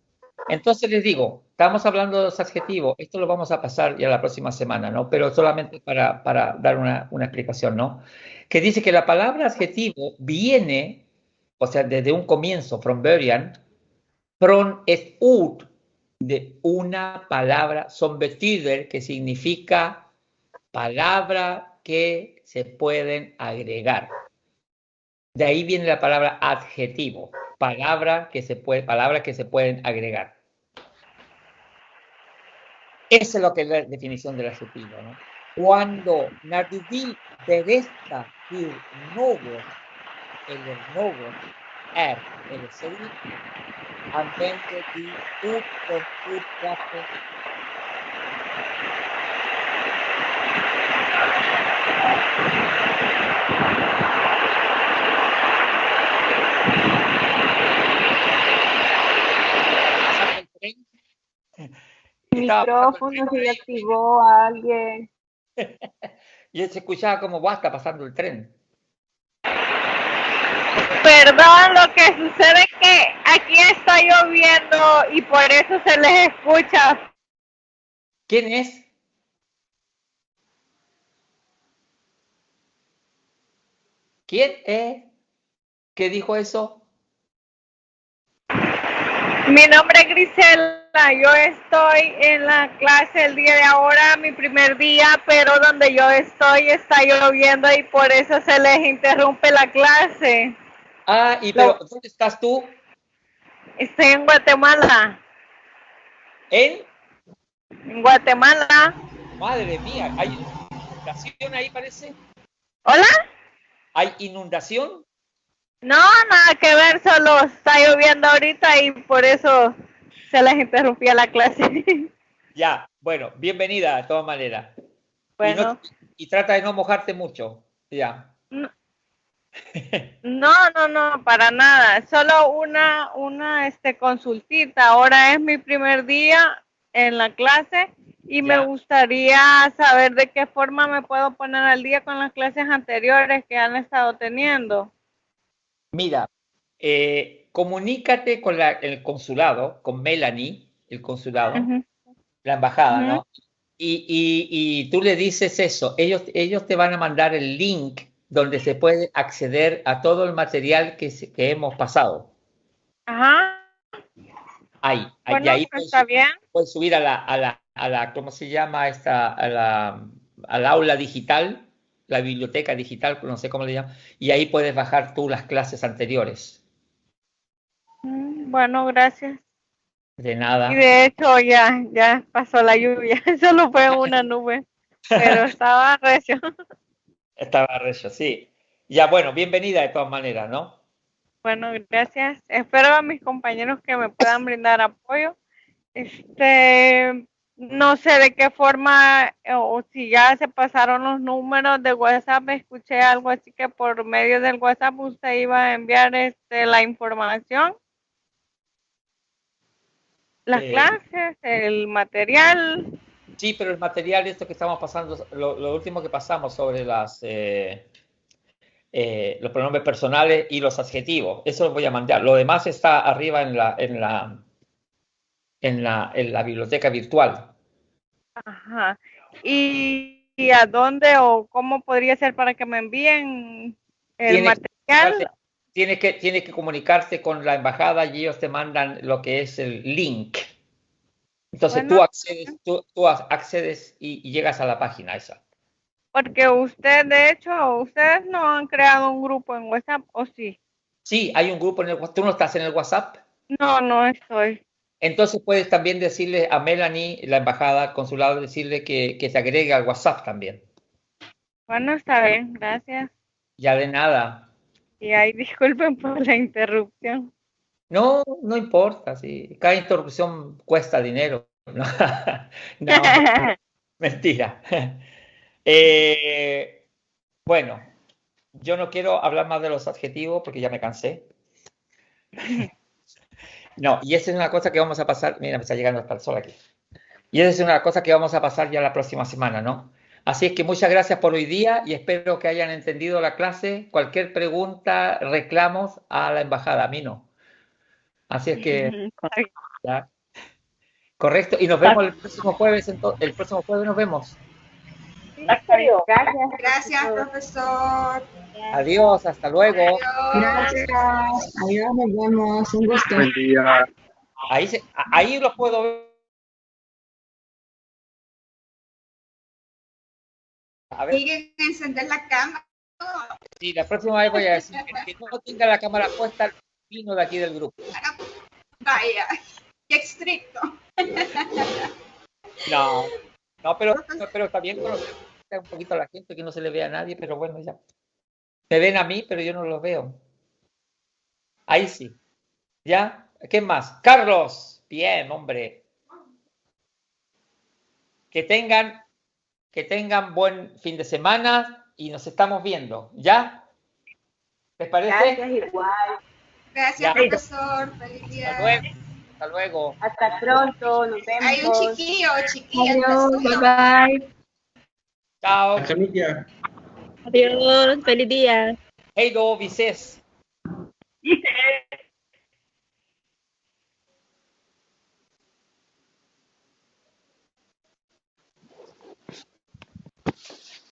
Entonces les digo, estamos hablando de los adjetivos. Esto lo vamos a pasar ya la próxima semana, ¿no? Pero solamente para dar una explicación, ¿no? Que dice que la palabra adjetivo viene, o sea, desde un comienzo, from början, från ett ord, de una palabra, som betyder, que significa palabra que se pueden agregar. De ahí viene la palabra adjetivo, palabras que se pueden agregar. Esa es lo que es la definición del adjetivo, ¿no? Cuando när du vill berätta hur något eller någon är eller ser ut, använder du ord från ordkraften. El micrófono se activó a alguien. Y él se escuchaba como basta pasando el tren. Perdón, lo que sucede es que aquí está lloviendo y por eso se les escucha. ¿Quién es? ¿Quién es? ¿Qué dijo eso? Mi nombre es Grisela, yo estoy en la clase el día de ahora, mi primer día, pero donde yo estoy está lloviendo y por eso se les interrumpe la clase. Ah, pero ¿dónde estás tú? Estoy en Guatemala. ¿En? En Guatemala. Madre mía, ¿hay inundación ahí parece? ¿Hola? ¿Hay inundación? No, nada que ver, solo está lloviendo ahorita y por eso se les interrumpía la clase. Ya, bueno, bienvenida de todas maneras. Bueno. Y trata de no mojarte mucho. Ya. No, para nada. Solo una consultita. Ahora es mi primer día en la clase y me gustaría saber de qué forma me puedo poner al día con las clases anteriores que han estado teniendo. Mira, comunícate con el consulado, con Melanie, el consulado, la embajada, ¿no? Y tú le dices eso. Ellos te van a mandar el link donde se puede acceder a todo el material que hemos pasado. Ajá. Ahí, bueno, y ahí está bien. Puedes subir a la, ¿cómo se llama esta? Al aula digital, la biblioteca digital, no sé cómo le llaman, y ahí puedes bajar tú las clases anteriores. Bueno, gracias. De nada. Y de hecho ya pasó la lluvia, solo fue una nube, pero estaba recio. Estaba recio, sí. Ya, bueno, bienvenida de todas maneras, ¿no? Bueno, gracias. Espero a mis compañeros que me puedan brindar apoyo. No sé de qué forma o si ya se pasaron los números de WhatsApp. Escuché algo así que por medio del WhatsApp usted iba a enviar la información, las clases, el material. Sí, pero el material, esto que estamos pasando, lo último que pasamos sobre los pronombres personales y los adjetivos, eso lo voy a mandar. Lo demás está arriba en la biblioteca virtual. Ajá. ¿Y a dónde o cómo podría ser para que me envíen el material? Tienes que comunicarte con la embajada y ellos te mandan lo que es el link. Entonces Bueno, tú accedes y llegas a la página esa. Porque ustedes no han creado un grupo en WhatsApp, ¿o sí? Sí, hay un grupo en el WhatsApp. ¿Tú no estás en el WhatsApp? No estoy. Entonces puedes también decirle a Melanie, la embajada, consulado, decirle que se agregue al WhatsApp también. Bueno, está bien, gracias. Ya de nada. Y ahí disculpen por la interrupción. No, no importa. Sí. Cada interrupción cuesta dinero. No, mentira. Bueno, yo no quiero hablar más de los adjetivos porque ya me cansé. No, y esa es una cosa que vamos a pasar. Mira, me está llegando hasta el sol aquí. Y esa es una cosa que vamos a pasar ya la próxima semana, ¿no? Así es que muchas gracias por hoy día y espero que hayan entendido la clase. Cualquier pregunta, reclamos a la embajada, a mí no. Así es que, ya. Correcto. Y nos vemos el próximo jueves. El próximo jueves nos vemos. Gracias, profesor. Adiós, hasta luego. Gracias. Adiós, nos vemos. Un gusto. Buen día. Ahí lo puedo ver. A ver. Siguen a encender la cámara. Sí, la próxima vez voy a decir que no tenga la cámara puesta vino de aquí del grupo. Vaya, qué estricto. No, pero está bien conocer un poquito a la gente, que no se le ve a nadie, pero bueno, ya. Me ven a mí, pero yo no los veo. Ahí sí. ¿Ya? ¿Qué más? Carlos. Bien, hombre. Que tengan buen fin de semana y nos estamos viendo. ¿Ya? ¿Les parece? Gracias, igual. Gracias, Ya. profesor. Feliz día. Hasta luego. Hasta pronto, nos vemos. Hay un chiquilla. Adiós, bye bye. Chao. Hasta luego. Adiós, feliz día. Hej då, vi ses.